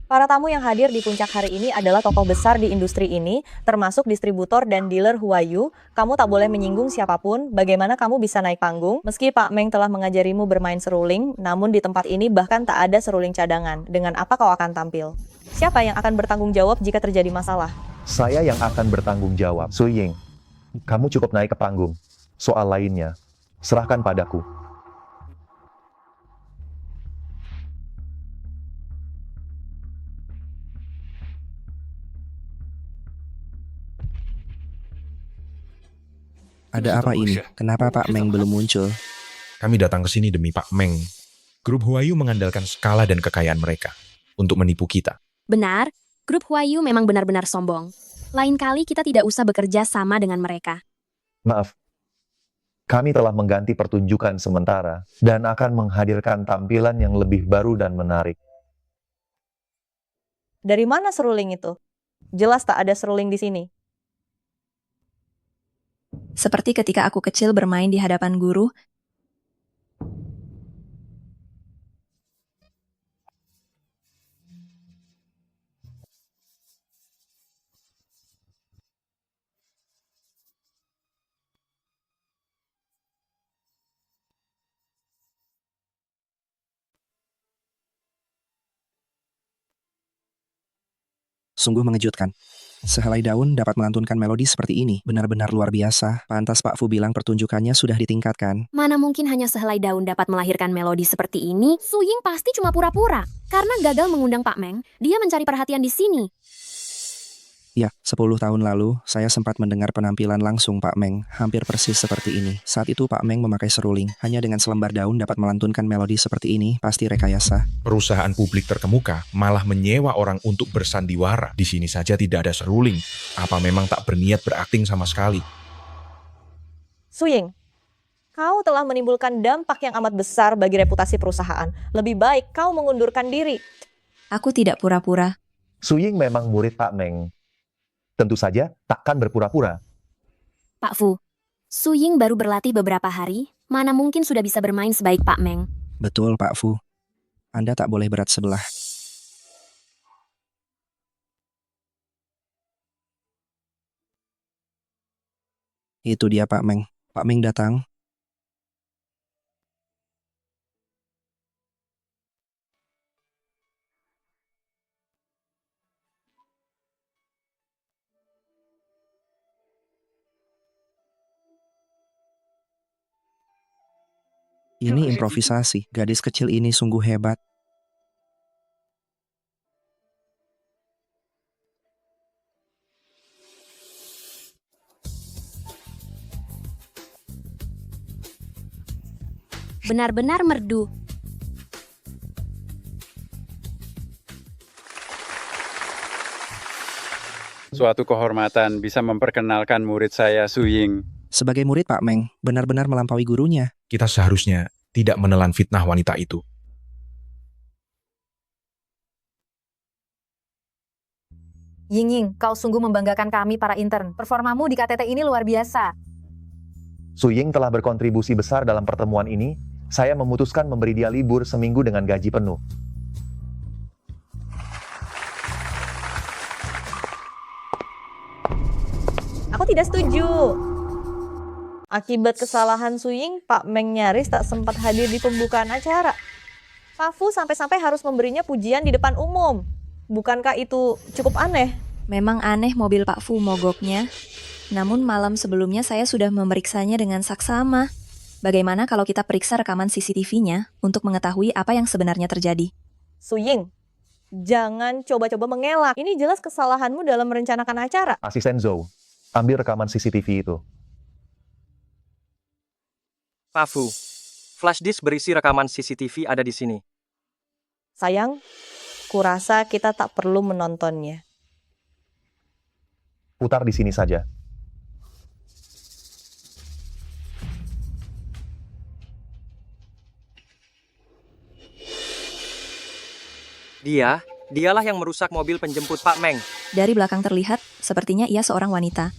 Para tamu yang hadir di puncak hari ini adalah tokoh besar di industri ini, termasuk distributor dan dealer Huayu. Kamu tak boleh menyinggung siapapun. Bagaimana kamu bisa naik panggung? Meski Pak Meng telah mengajarimu bermain seruling, namun di tempat ini bahkan tak ada seruling cadangan. Dengan apa kau akan tampil? Siapa yang akan bertanggung jawab jika terjadi masalah? Saya yang akan bertanggung jawab. Suying, kamu cukup naik ke panggung. Soal lainnya, serahkan padaku. Ada apa ini? Kenapa Pak Meng belum muncul? Kami datang ke sini demi Pak Meng. Grup Huayu mengandalkan skala dan kekayaan mereka untuk menipu kita. Benar, grup Huayu memang benar-benar sombong. Lain kali kita tidak usah bekerja sama dengan mereka. Maaf, kami telah mengganti pertunjukan sementara dan akan menghadirkan tampilan yang lebih baru dan menarik. Dari mana seruling itu? Jelas tak ada seruling di sini. Seperti ketika aku kecil bermain di hadapan guru, Sungguh mengejutkan. Sehelai daun dapat melantunkan melodi seperti ini. Benar-benar luar biasa. Pantas Pak Fu bilang pertunjukannya sudah ditingkatkan. Mana mungkin hanya sehelai daun dapat melahirkan melodi seperti ini? Su Ying pasti cuma pura-pura. Karena gagal mengundang Pak Meng, dia mencari perhatian di sini. Ya, 10 tahun lalu, saya sempat mendengar penampilan langsung Pak Meng, hampir persis seperti ini. Saat itu Pak Meng memakai seruling. Hanya dengan selembar daun dapat melantunkan melodi seperti ini, pasti rekayasa. Perusahaan publik terkemuka malah menyewa orang untuk bersandiwara. Di sini saja tidak ada seruling. Apa memang tak berniat berakting sama sekali? Su Ying, kau telah menimbulkan dampak yang amat besar bagi reputasi perusahaan. Lebih baik kau mengundurkan diri. aku tidak pura-pura. Su Ying memang murid Pak Meng. Tentu saja takkan berpura-pura. Pak Fu, Su Ying baru berlatih beberapa hari, mana mungkin sudah bisa bermain sebaik Pak Meng. Betul Pak Fu. Anda tak boleh berat sebelah. Itu dia Pak Meng. Pak Meng datang. Ini improvisasi. Gadis kecil ini sungguh hebat. Benar-benar merdu. Suatu kehormatan bisa memperkenalkan murid saya, Su Ying. Sebagai murid Pak Meng, benar-benar melampaui gurunya. Kita seharusnya tidak menelan fitnah wanita itu. Ying Ying, kau sungguh membanggakan kami para intern. Performamu di KTT ini luar biasa. Su Ying telah berkontribusi besar dalam pertemuan ini. Saya memutuskan memberi dia libur seminggu dengan gaji penuh. Aku tidak setuju. Akibat kesalahan Su Ying, Pak Meng nyaris tak sempat hadir di pembukaan acara. Pak Fu sampai-sampai harus memberinya pujian di depan umum. Bukankah itu cukup aneh? Memang aneh mobil Pak Fu mogoknya. Namun malam sebelumnya saya sudah memeriksanya dengan saksama. Bagaimana kalau kita periksa rekaman CCTV-nya untuk mengetahui apa yang sebenarnya terjadi? Su Ying, jangan coba-coba mengelak. Ini jelas kesalahanmu dalam merencanakan acara. Asisten Zhou, ambil rekaman CCTV itu. Pak Fu, flash disk berisi rekaman CCTV ada di sini. Sayang, kurasa kita tak perlu menontonnya. Putar di sini saja. Dialah yang merusak mobil penjemput Pak Meng. Dari belakang terlihat, sepertinya ia seorang wanita.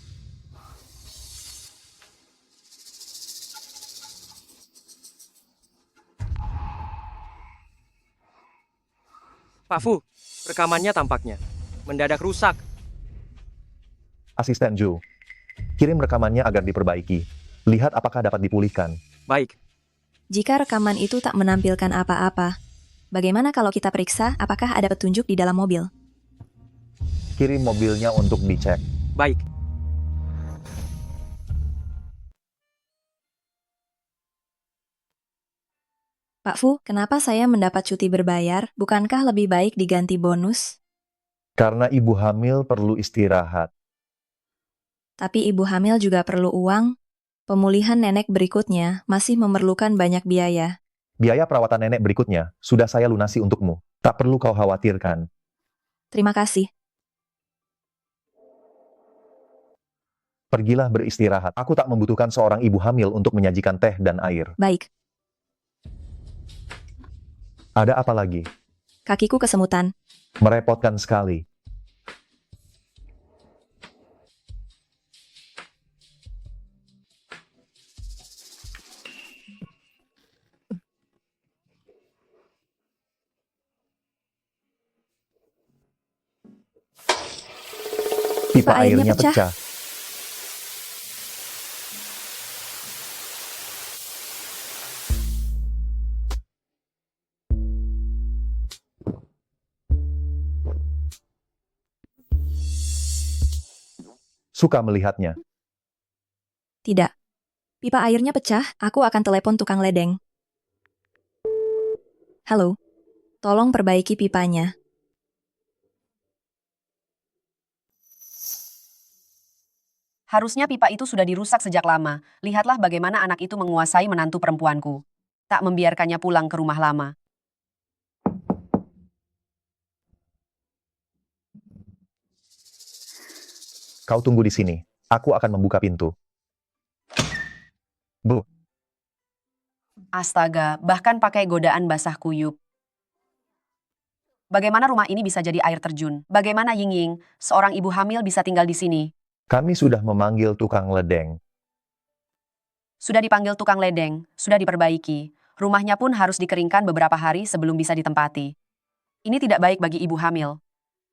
Pak Fu, rekamannya tampaknya mendadak rusak. Asisten Zhou, kirim rekamannya agar diperbaiki. Lihat apakah dapat dipulihkan. Baik. Jika rekaman itu tak menampilkan apa-apa, bagaimana kalau kita periksa apakah ada petunjuk di dalam mobil? Kirim mobilnya untuk dicek. Baik. Pak Fu, kenapa saya mendapat cuti berbayar? Bukankah lebih baik diganti bonus? Karena ibu hamil perlu istirahat. Tapi ibu hamil juga perlu uang. Pemulihan nenek berikutnya masih memerlukan banyak biaya. Biaya perawatan nenek berikutnya sudah saya lunasi untukmu. Tak perlu kau khawatirkan. Terima kasih. Pergilah beristirahat. Aku tak membutuhkan seorang ibu hamil untuk menyajikan teh dan air. Baik. Ada apa lagi? Kakiku kesemutan. Merepotkan sekali. Pipa airnya pecah. Suka melihatnya. Tidak. Pipa airnya pecah, aku akan telepon tukang ledeng. Halo. Tolong perbaiki pipanya. Harusnya pipa itu sudah dirusak sejak lama. Lihatlah bagaimana anak itu menguasai menantu perempuanku. Tak membiarkannya pulang ke rumah lama. Kau tunggu di sini. Aku akan membuka pintu. Bu. Astaga, bahkan pakai godaan basah kuyup. Bagaimana rumah ini bisa jadi air terjun? Bagaimana Ying Ying, seorang ibu hamil bisa tinggal di sini? Kami sudah memanggil tukang ledeng. Sudah dipanggil tukang ledeng, sudah diperbaiki. Rumahnya pun harus dikeringkan beberapa hari sebelum bisa ditempati. Ini tidak baik bagi ibu hamil.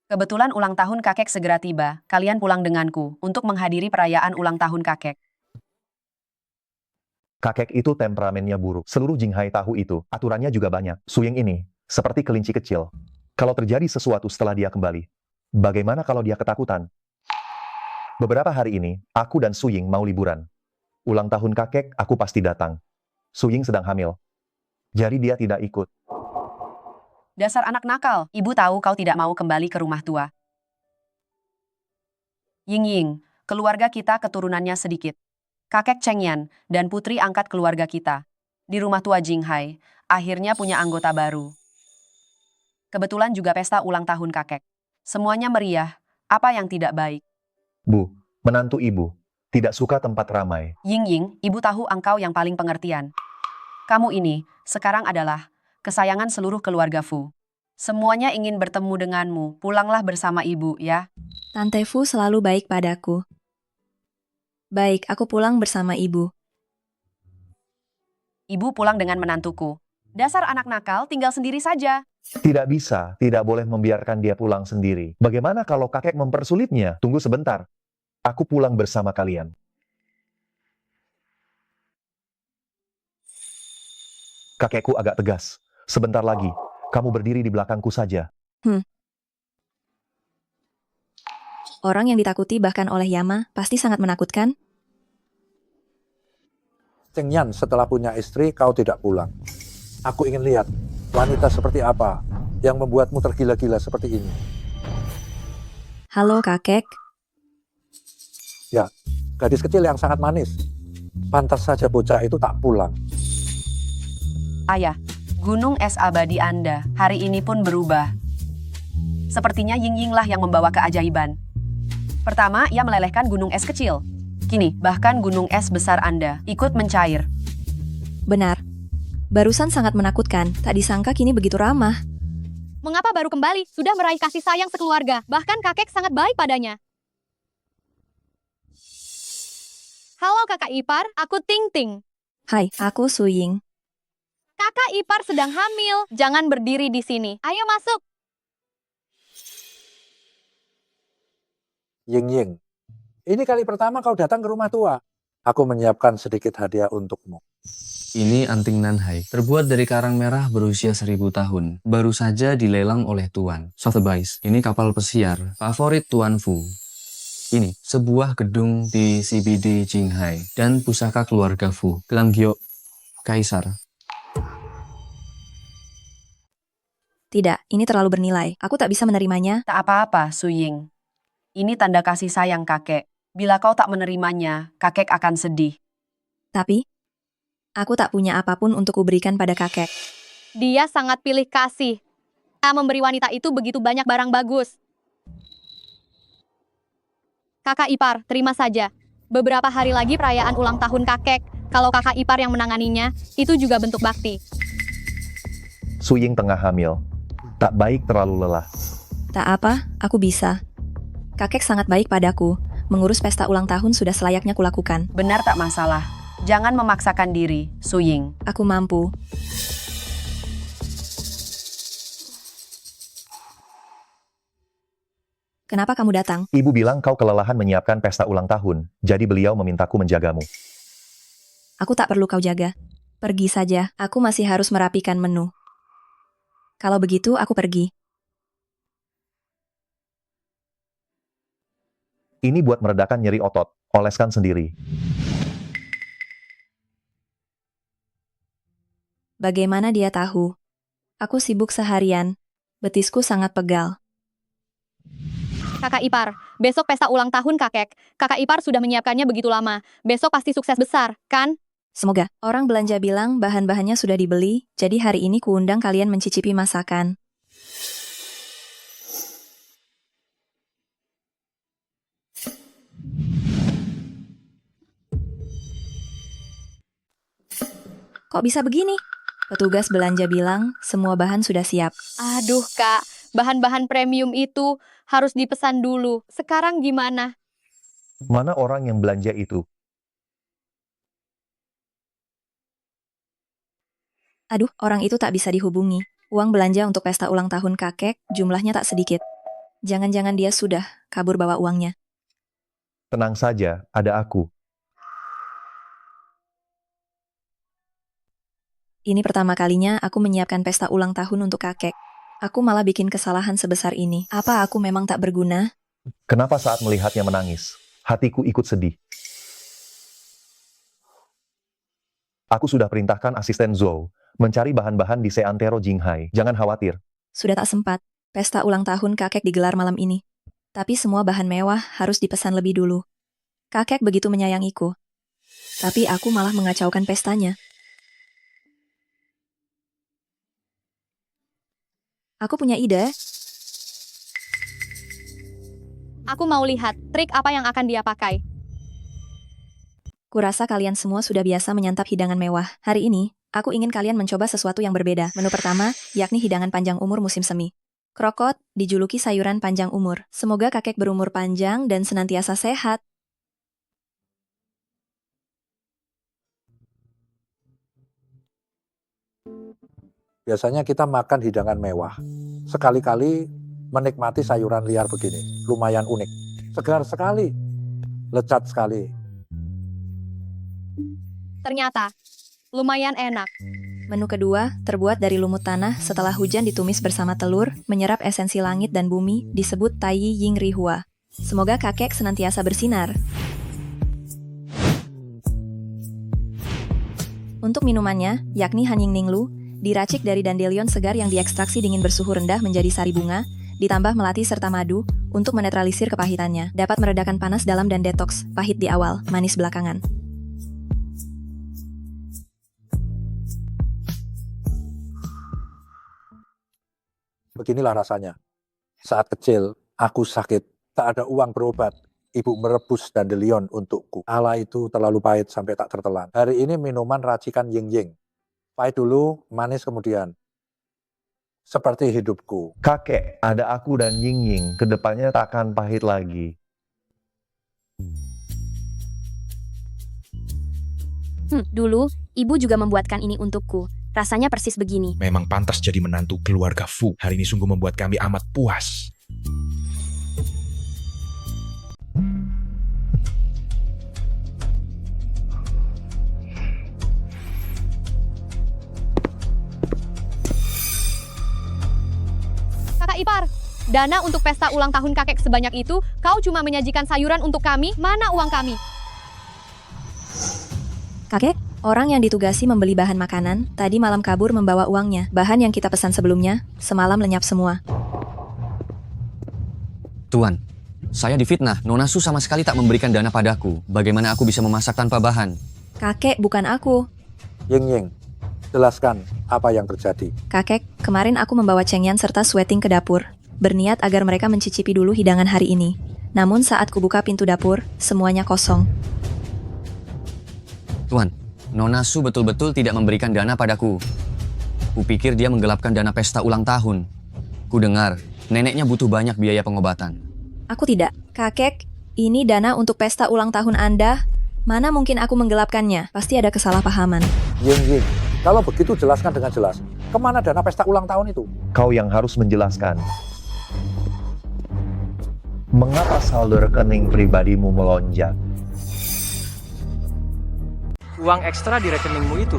Kebetulan ulang tahun kakek segera tiba, kalian pulang denganku untuk menghadiri perayaan ulang tahun kakek. Kakek itu temperamennya buruk. Seluruh Jinghai tahu itu. Aturannya juga banyak. Suying ini, seperti kelinci kecil. Kalau terjadi sesuatu setelah dia kembali, bagaimana kalau dia ketakutan? Beberapa hari ini, aku dan Suying mau liburan. Ulang tahun kakek, aku pasti datang. Suying sedang hamil. Jadi dia tidak ikut. Dasar anak nakal, ibu tahu kau tidak mau kembali ke rumah tua. Ying Ying, keluarga kita keturunannya sedikit. Kakek Cheng Yan dan putri angkat keluarga kita. Di rumah tua Jinghai, akhirnya punya anggota baru. Kebetulan juga pesta ulang tahun kakek. Semuanya meriah, apa yang tidak baik? Bu, menantu ibu, tidak suka tempat ramai. Ying Ying, ibu tahu engkau yang paling pengertian. Kamu ini, sekarang adalah kesayangan seluruh keluarga Fu. Semuanya ingin bertemu denganmu, pulanglah bersama ibu ya. Tante Fu selalu baik padaku. Baik, aku pulang bersama ibu. Ibu pulang dengan menantuku. Dasar anak nakal, tinggal sendiri saja. Tidak bisa, tidak boleh membiarkan dia pulang sendiri. Bagaimana kalau kakek mempersulitnya? Tunggu sebentar. Aku pulang bersama kalian. Kakekku agak tegas. Sebentar lagi, kamu berdiri di belakangku saja. Orang yang ditakuti bahkan oleh Yama pasti sangat menakutkan. Cheng Yan, setelah punya istri, kau tidak pulang. Aku ingin lihat wanita seperti apa yang membuatmu tergila-gila seperti ini. Halo kakek. Ya, gadis kecil yang sangat manis. Pantas saja bocah itu tak pulang. Ayah, gunung es abadi Anda hari ini pun berubah. Sepertinya Ying Ying lah yang membawa keajaiban. Pertama, ia melelehkan gunung es kecil. Kini, bahkan gunung es besar Anda ikut mencair. Benar. Barusan sangat menakutkan, tak disangka kini begitu ramah. Mengapa baru kembali? Sudah meraih kasih sayang sekeluarga. Bahkan kakek sangat baik padanya. Halo kakak ipar, aku Ting Ting. Hai, aku Suying. Kakak ipar sedang hamil. Jangan berdiri di sini. Ayo masuk. Ying Ying, ini kali pertama kau datang ke rumah tua. Aku menyiapkan sedikit hadiah untukmu. Ini anting Nanhai, terbuat dari karang merah berusia 1000 tahun. Baru saja dilelang oleh Tuan. Sotheby's, ini kapal pesiar favorit Tuan Fu. Ini sebuah gedung di CBD Jinghai dan pusaka keluarga Fu. Gelang Giok, Kaisar. Tidak, ini terlalu bernilai. Aku tak bisa menerimanya. Tak apa-apa, Suying. Ini tanda kasih sayang kakek. Bila kau tak menerimanya, kakek akan sedih. Tapi, aku tak punya apapun untuk kuberikan pada kakek. Dia sangat pilih kasih. Tak memberi wanita itu begitu banyak barang bagus. Kakak ipar, terima saja. Beberapa hari lagi perayaan ulang tahun kakek. Kalau kakak ipar yang menanganinya, itu juga bentuk bakti. Suying tengah hamil. Tak baik terlalu lelah. Tak apa, aku bisa. Kakek sangat baik padaku. Mengurus pesta ulang tahun sudah selayaknya kulakukan. Benar tak masalah. Jangan memaksakan diri, Suying. Aku mampu. Kenapa kamu datang? Ibu bilang kau kelelahan menyiapkan pesta ulang tahun, jadi beliau memintaku menjagamu. Aku tak perlu kau jaga. Pergi saja, aku masih harus merapikan menu. Kalau begitu, aku pergi. Ini buat meredakan nyeri otot, oleskan sendiri. Bagaimana dia tahu? Aku sibuk seharian. Betisku sangat pegal. Kakak ipar, besok pesta ulang tahun kakek. Kakak ipar sudah menyiapkannya begitu lama. Besok pasti sukses besar, kan? Semoga. Orang belanja bilang bahan-bahannya sudah dibeli, jadi hari ini kuundang kalian mencicipi masakan. Kok bisa begini? Petugas belanja bilang semua bahan sudah siap. Aduh kak, bahan-bahan premium itu harus dipesan dulu. Sekarang gimana? Mana orang yang belanja itu? Aduh, orang itu tak bisa dihubungi. Uang belanja untuk pesta ulang tahun kakek, jumlahnya tak sedikit. Jangan-jangan dia sudah kabur bawa uangnya. Tenang saja, ada aku. Ini pertama kalinya aku menyiapkan pesta ulang tahun untuk kakek. Aku malah bikin kesalahan sebesar ini. Apa aku memang tak berguna? Kenapa saat melihatnya menangis, hatiku ikut sedih? Aku sudah perintahkan asisten Zhou mencari bahan-bahan di Seantero Jinghai. Jangan khawatir. Sudah tak sempat. Pesta ulang tahun kakek digelar malam ini. Tapi semua bahan mewah harus dipesan lebih dulu. Kakek begitu menyayangiku. Tapi aku malah mengacaukan pestanya. Aku punya ide. Aku mau lihat trik apa yang akan dia pakai. Kurasa kalian semua sudah biasa menyantap hidangan mewah. Hari ini, aku ingin kalian mencoba sesuatu yang berbeda. Menu pertama, yakni hidangan panjang umur musim semi. Krokot, dijuluki sayuran panjang umur. Semoga kakek berumur panjang dan senantiasa sehat. Biasanya kita makan hidangan mewah. Sekali-kali menikmati sayuran liar begini. Lumayan unik. Segar sekali. Lezat sekali. Ternyata, lumayan enak. Menu kedua, terbuat dari lumut tanah setelah hujan ditumis bersama telur, menyerap esensi langit dan bumi, disebut Tai Ying Rihua. Semoga kakek senantiasa bersinar. Untuk minumannya, yakni Hanying Ninglu, diracik dari dandelion segar yang diekstraksi dingin bersuhu rendah menjadi sari bunga, ditambah melati serta madu, untuk menetralisir kepahitannya. Dapat meredakan panas dalam dan detoks, pahit di awal, manis belakangan. Beginilah rasanya. Saat kecil, aku sakit. Tak ada uang berobat. Ibu merebus dandelion untukku. Allah itu terlalu pahit sampai tak tertelan. Hari ini minuman racikan Ying Ying. Pahit dulu, manis kemudian. Seperti hidupku. Kakek, ada aku dan Ying Ying. Kedepannya takkan pahit lagi. Dulu, ibu juga membuatkan ini untukku. Rasanya persis begini. Memang pantas jadi menantu keluarga Fu. Hari ini sungguh membuat kami amat puas. Kakak ipar, dana untuk pesta ulang tahun kakek sebanyak itu, kau cuma menyajikan sayuran untuk kami, mana uang kami? Kakek, orang yang ditugasi membeli bahan makanan, tadi malam kabur membawa uangnya. Bahan yang kita pesan sebelumnya, semalam lenyap semua. Tuan, saya difitnah. Nona Su sama sekali tak memberikan dana padaku. Bagaimana aku bisa memasak tanpa bahan? Kakek, bukan aku. Ying Ying, jelaskan apa yang terjadi. Kakek, kemarin aku membawa Cheng Yan serta Sweting ke dapur. Berniat agar mereka mencicipi dulu hidangan hari ini. Namun saat kubuka pintu dapur, semuanya kosong. Tuan, Nona Su betul-betul tidak memberikan dana padaku. Kupikir dia menggelapkan dana pesta ulang tahun. Ku dengar, neneknya butuh banyak biaya pengobatan. Aku tidak. Kakek, ini dana untuk pesta ulang tahun Anda. Mana mungkin aku menggelapkannya? Pasti ada kesalahpahaman. Ying Ying, kalau begitu jelaskan dengan jelas. Kemana dana pesta ulang tahun itu? Kau yang harus menjelaskan. Mengapa saldo rekening pribadimu melonjak? Uang ekstra di rekeningmu itu,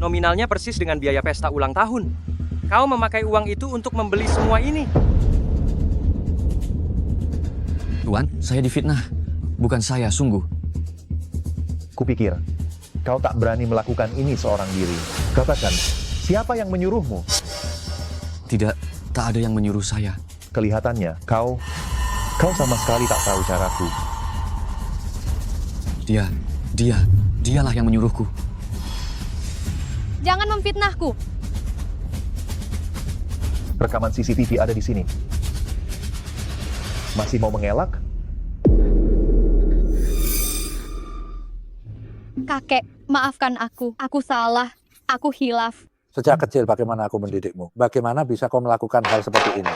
nominalnya persis dengan biaya pesta ulang tahun. Kau memakai uang itu untuk membeli semua ini. Tuan, saya difitnah. Bukan saya, sungguh. Kupikir, kau tak berani melakukan ini seorang diri. Katakan, siapa yang menyuruhmu? Tidak, tak ada yang menyuruh saya. Kelihatannya, kau sama sekali tak tahu caraku. Dialah yang menyuruhku. Jangan memfitnahku. Rekaman CCTV ada di sini. Masih mau mengelak? Kakek, maafkan aku. Aku salah. Aku hilaf. Sejak kecil bagaimana aku mendidikmu? Bagaimana bisa kau melakukan hal seperti ini?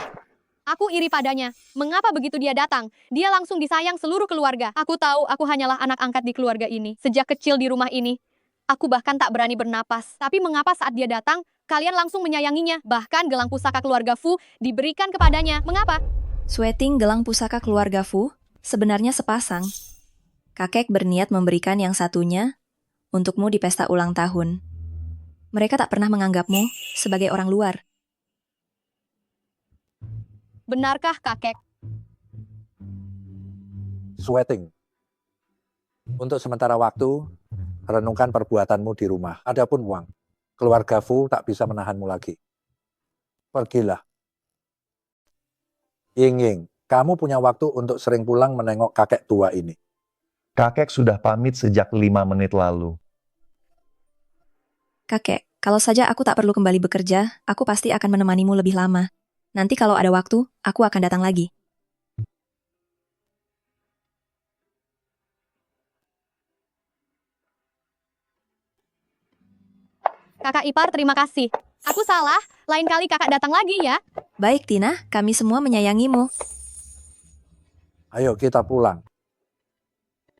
Aku iri padanya. Mengapa begitu dia datang? Dia langsung disayang seluruh keluarga. Aku tahu aku hanyalah anak angkat di keluarga ini. Sejak kecil di rumah ini, aku bahkan tak berani bernapas. Tapi mengapa saat dia datang, kalian langsung menyayanginya? Bahkan gelang pusaka keluarga Fu diberikan kepadanya. Mengapa? Sweating gelang pusaka keluarga Fu sebenarnya sepasang. Kakek berniat memberikan yang satunya untukmu di pesta ulang tahun. Mereka tak pernah menganggapmu sebagai orang luar. Benarkah, kakek? Sweating. Untuk sementara waktu, renungkan perbuatanmu di rumah. Adapun uang, keluarga Fu tak bisa menahanmu lagi. Pergilah. Ying, kamu punya waktu untuk sering pulang menengok kakek tua ini. Kakek sudah pamit sejak 5 menit lalu. Kakek, kalau saja aku tak perlu kembali bekerja, aku pasti akan menemanimu lebih lama. Nanti kalau ada waktu, aku akan datang lagi. Kakak ipar, terima kasih. Aku salah, lain kali kakak datang lagi ya. Baik, Tina, kami semua menyayangimu. Ayo kita pulang.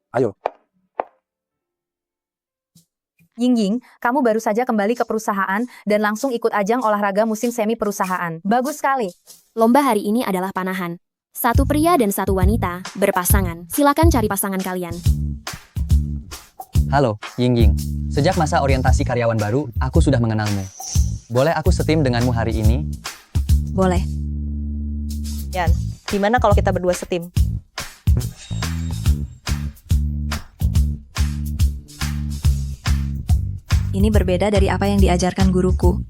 Ayo. Ying, kamu baru saja kembali ke perusahaan dan langsung ikut ajang olahraga musim semi perusahaan. Bagus sekali. Lomba hari ini adalah panahan. 1 pria dan 1 wanita berpasangan. Silakan cari pasangan kalian. Halo, Ying. Sejak masa orientasi karyawan baru, aku sudah mengenalmu. Boleh aku setim denganmu hari ini? Boleh. Yan, gimana kalau kita berdua setim? Ini berbeda dari apa yang diajarkan guruku.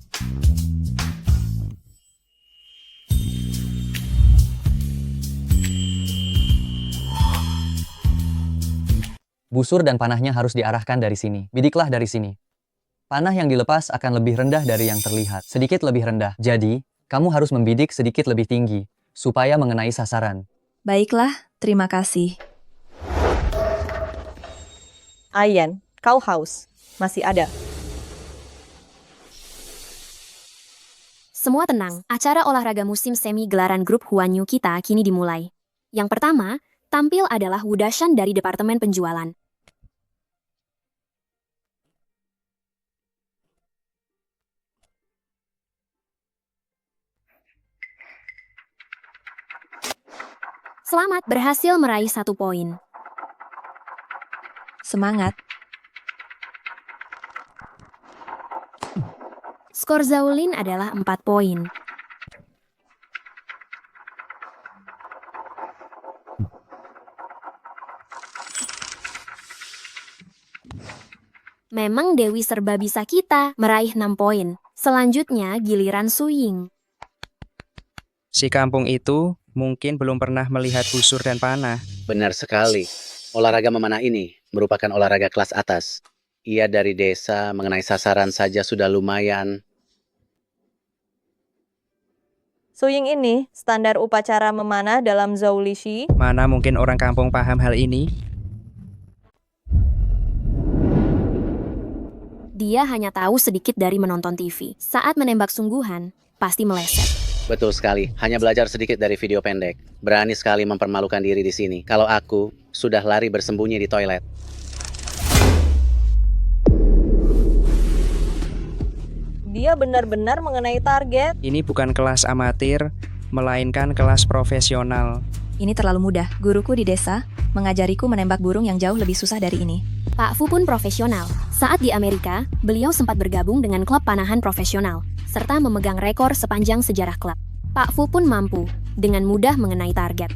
Busur dan panahnya harus diarahkan dari sini. Bidiklah dari sini. Panah yang dilepas akan lebih rendah dari yang terlihat. Sedikit lebih rendah. Jadi, kamu harus membidik sedikit lebih tinggi, supaya mengenai sasaran. Baiklah, terima kasih. Ayan, kau haus. Masih ada. Semua tenang, acara olahraga musim semi gelaran grup Huanyu kita kini dimulai. Yang pertama, tampil adalah Wudashan dari Departemen Penjualan. Selamat berhasil meraih 1 poin. Semangat. Skor Zaulin adalah 4 poin. Memang Dewi serba bisa kita meraih 6 poin. Selanjutnya giliran Suying. Si kampung itu mungkin belum pernah melihat busur dan panah. Benar sekali. Olahraga memanah ini merupakan olahraga kelas atas. Ia dari desa, mengenai sasaran saja sudah lumayan. Suying ini standar upacara memanah dalam Zhoulishi. Mana mungkin orang kampung paham hal ini? Dia hanya tahu sedikit dari menonton TV. Saat menembak sungguhan, pasti meleset. Betul sekali. Hanya belajar sedikit dari video pendek. Berani sekali mempermalukan diri di sini. Kalau aku sudah lari bersembunyi di toilet. Dia benar-benar mengenai target. Ini bukan kelas amatir, melainkan kelas profesional. Ini terlalu mudah. Guruku di desa mengajariku menembak burung yang jauh lebih susah dari ini. Pak Fu pun profesional. Saat di Amerika, beliau sempat bergabung dengan klub panahan profesional, serta memegang rekor sepanjang sejarah klub. Pak Fu pun mampu dengan mudah mengenai target.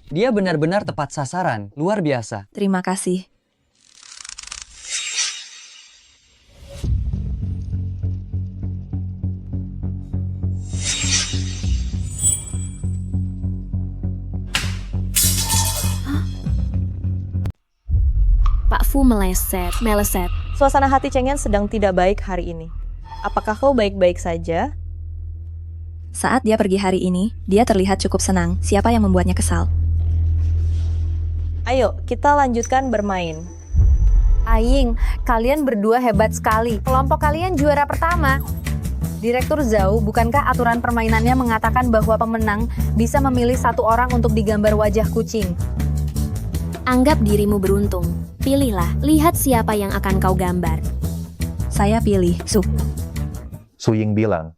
Dia benar-benar tepat sasaran, luar biasa. Terima kasih. Pak Fu meleset. Suasana hati Cheng Yan sedang tidak baik hari ini. Apakah kau baik-baik saja? Saat dia pergi hari ini, dia terlihat cukup senang. Siapa yang membuatnya kesal? Ayo, kita lanjutkan bermain. Aing, kalian berdua hebat sekali. Kelompok kalian juara pertama. Direktur Zhao, bukankah aturan permainannya mengatakan bahwa pemenang bisa memilih satu orang untuk digambar wajah kucing? Anggap dirimu beruntung. Pilihlah, lihat siapa yang akan kau gambar. Saya pilih Su. Su Ying bilang,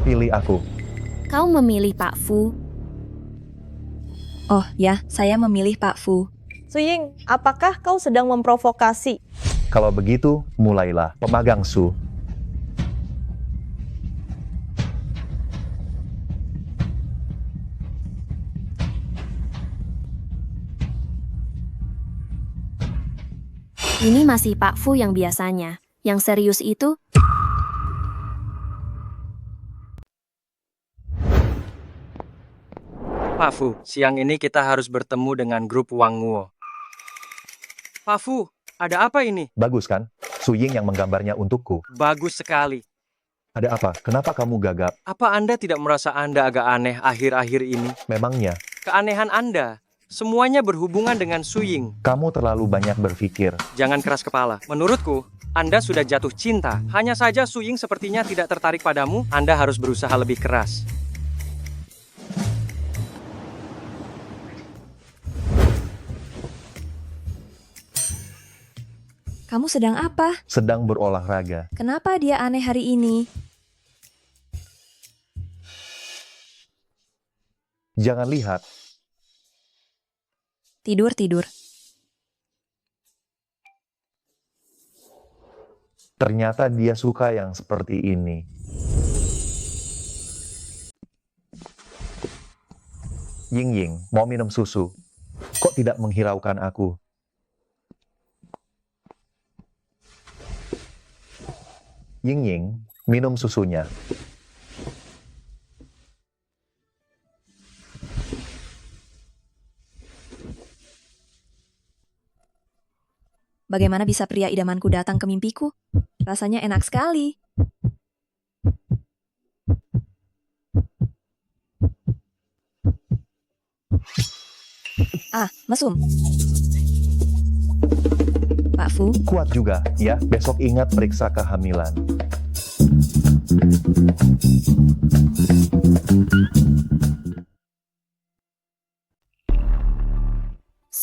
pilih aku. Kau memilih Pak Fu. Oh ya, saya memilih Pak Fu. Su Ying, apakah kau sedang memprovokasi? Kalau begitu, mulailah, pemagang Su. Ini masih Pak Fu yang biasanya. Yang serius itu... Pak Fu, siang ini kita harus bertemu dengan grup Wang Nguo. Pak Fu, ada apa ini? Bagus kan? Su Ying yang menggambarnya untukku. Bagus sekali. Ada apa? Kenapa kamu gagap? Apa Anda tidak merasa Anda agak aneh akhir-akhir ini? Memangnya? Keanehan Anda. Semuanya berhubungan dengan Su Ying. Kamu terlalu banyak berpikir. Jangan keras kepala. Menurutku, Anda sudah jatuh cinta. Hanya saja Su Ying sepertinya tidak tertarik padamu. Anda harus berusaha lebih keras. Kamu sedang apa? Sedang berolahraga. Kenapa dia aneh hari ini? Jangan lihat. Tidur. Ternyata dia suka yang seperti ini. Ying, mau minum susu. Kok tidak menghiraukan aku? Ying, minum susunya. Bagaimana bisa pria idamanku datang ke mimpiku? Rasanya enak sekali. Mesum. Pak Fu. Kuat juga, ya. Besok ingat periksa kehamilan.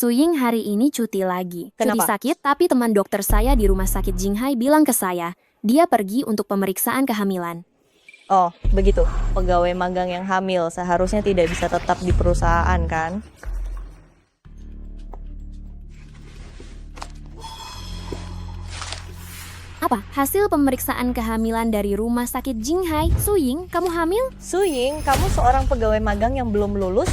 Su Ying hari ini cuti lagi. Kenapa? Cuti sakit, tapi teman dokter saya di rumah sakit Jinghai bilang ke saya, dia pergi untuk pemeriksaan kehamilan. Oh, begitu. Pegawai magang yang hamil seharusnya tidak bisa tetap di perusahaan, kan? Apa? Hasil pemeriksaan kehamilan dari rumah sakit Jinghai. Su Ying, kamu hamil? Su Ying, kamu seorang pegawai magang yang belum lulus?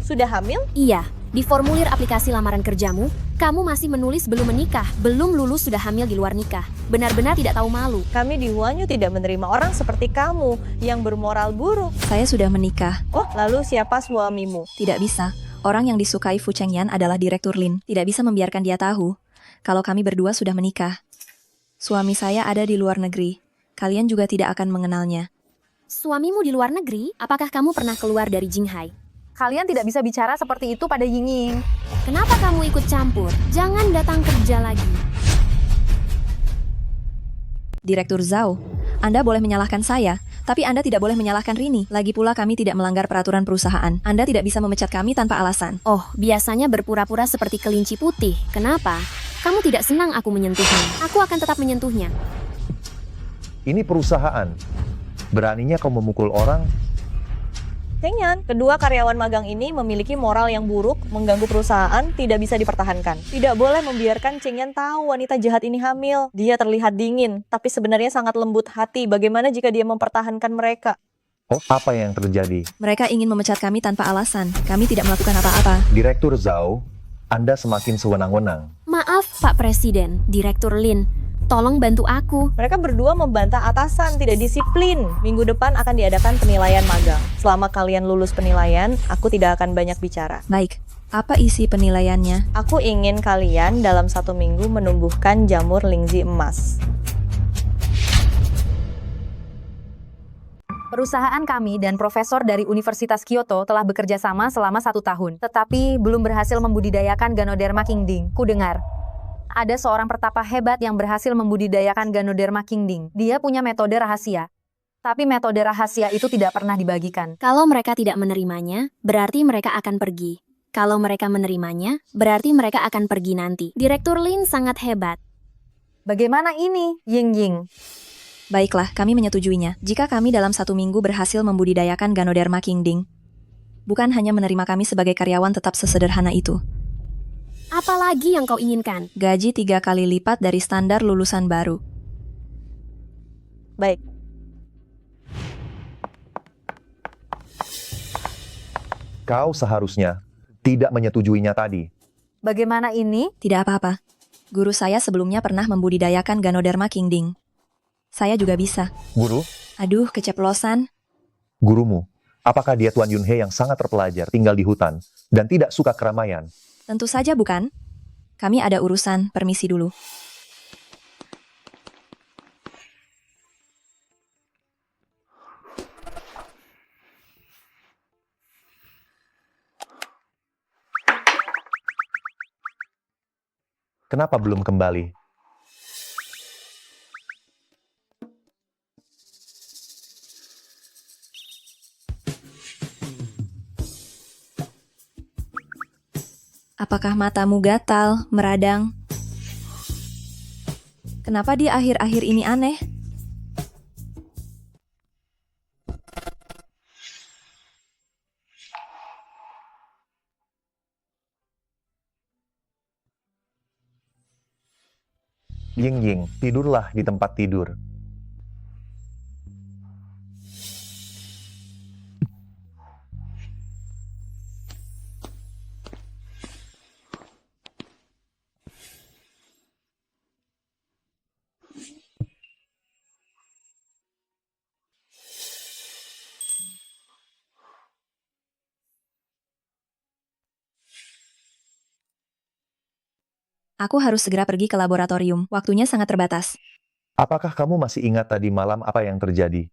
Sudah hamil? Iya. Di formulir aplikasi lamaran kerjamu, kamu masih menulis belum menikah, belum lulus sudah hamil di luar nikah. Benar-benar tidak tahu malu. Kami di Huanyu tidak menerima orang seperti kamu yang bermoral buruk. Saya sudah menikah. Oh, lalu siapa suamimu? Tidak bisa. Orang yang disukai Fu Chengyan adalah Direktur Lin. Tidak bisa membiarkan dia tahu kalau kami berdua sudah menikah. Suami saya ada di luar negeri. Kalian juga tidak akan mengenalnya. Suamimu di luar negeri? Apakah kamu pernah keluar dari Jinghai? Kalian tidak bisa bicara seperti itu pada Ying. Kenapa kamu ikut campur? Jangan datang kerja lagi. Direktur Zhao, Anda boleh menyalahkan saya, tapi Anda tidak boleh menyalahkan Rini. Lagi pula kami tidak melanggar peraturan perusahaan. Anda tidak bisa memecat kami tanpa alasan. Oh, biasanya berpura-pura seperti kelinci putih. Kenapa? Kamu tidak senang aku menyentuhnya. Aku akan tetap menyentuhnya. Ini perusahaan. Beraninya kau memukul orang? Cengyan, kedua karyawan magang ini memiliki moral yang buruk, mengganggu perusahaan, tidak bisa dipertahankan. Tidak boleh membiarkan Cengyan tahu wanita jahat ini hamil. Dia terlihat dingin, tapi sebenarnya sangat lembut hati. Bagaimana jika dia mempertahankan mereka? Oh, apa yang terjadi? Mereka ingin memecat kami tanpa alasan. Kami tidak melakukan apa-apa. Direktur Zhao, Anda semakin sewenang-wenang. Maaf, Pak Presiden, Direktur Lin. Tolong bantu aku. Mereka berdua membantah atasan, tidak disiplin. Minggu depan akan diadakan penilaian magang. Selama kalian lulus penilaian, aku tidak akan banyak bicara. Baik, apa isi penilaiannya? Aku ingin kalian dalam 1 minggu menumbuhkan jamur lingzi emas. Perusahaan kami dan profesor dari Universitas Kyoto telah bekerja sama selama 1 tahun, tetapi belum berhasil membudidayakan Ganoderma kingding. Ku dengar ada seorang pertapa hebat yang berhasil membudidayakan Ganoderma kingding. Dia punya metode rahasia. Tapi metode rahasia itu tidak pernah dibagikan. Kalau mereka tidak menerimanya, berarti mereka akan pergi. Kalau mereka menerimanya, berarti mereka akan pergi nanti. Direktur Lin sangat hebat. Bagaimana ini, Ying? Baiklah, kami menyetujuinya. Jika kami dalam 1 minggu berhasil membudidayakan Ganoderma kingding, bukan hanya menerima kami sebagai karyawan tetap sesederhana itu. Apa lagi yang kau inginkan? Gaji 3 kali lipat dari standar lulusan baru. Baik. Kau seharusnya tidak menyetujuinya tadi. Bagaimana ini? Tidak apa-apa. Guru saya sebelumnya pernah membudidayakan Ganoderma kingding. Saya juga bisa. Guru? Aduh, keceplosan. Gurumu, apakah dia Tuan Yunhe yang sangat terpelajar, tinggal di hutan, dan tidak suka keramaian? Tentu saja bukan. Kami ada urusan, permisi dulu. Kenapa belum kembali? Apakah matamu gatal, meradang? Kenapa di akhir-akhir ini aneh? Ying, tidurlah di tempat tidur. Aku harus segera pergi ke laboratorium. Waktunya sangat terbatas. Apakah kamu masih ingat tadi malam apa yang terjadi?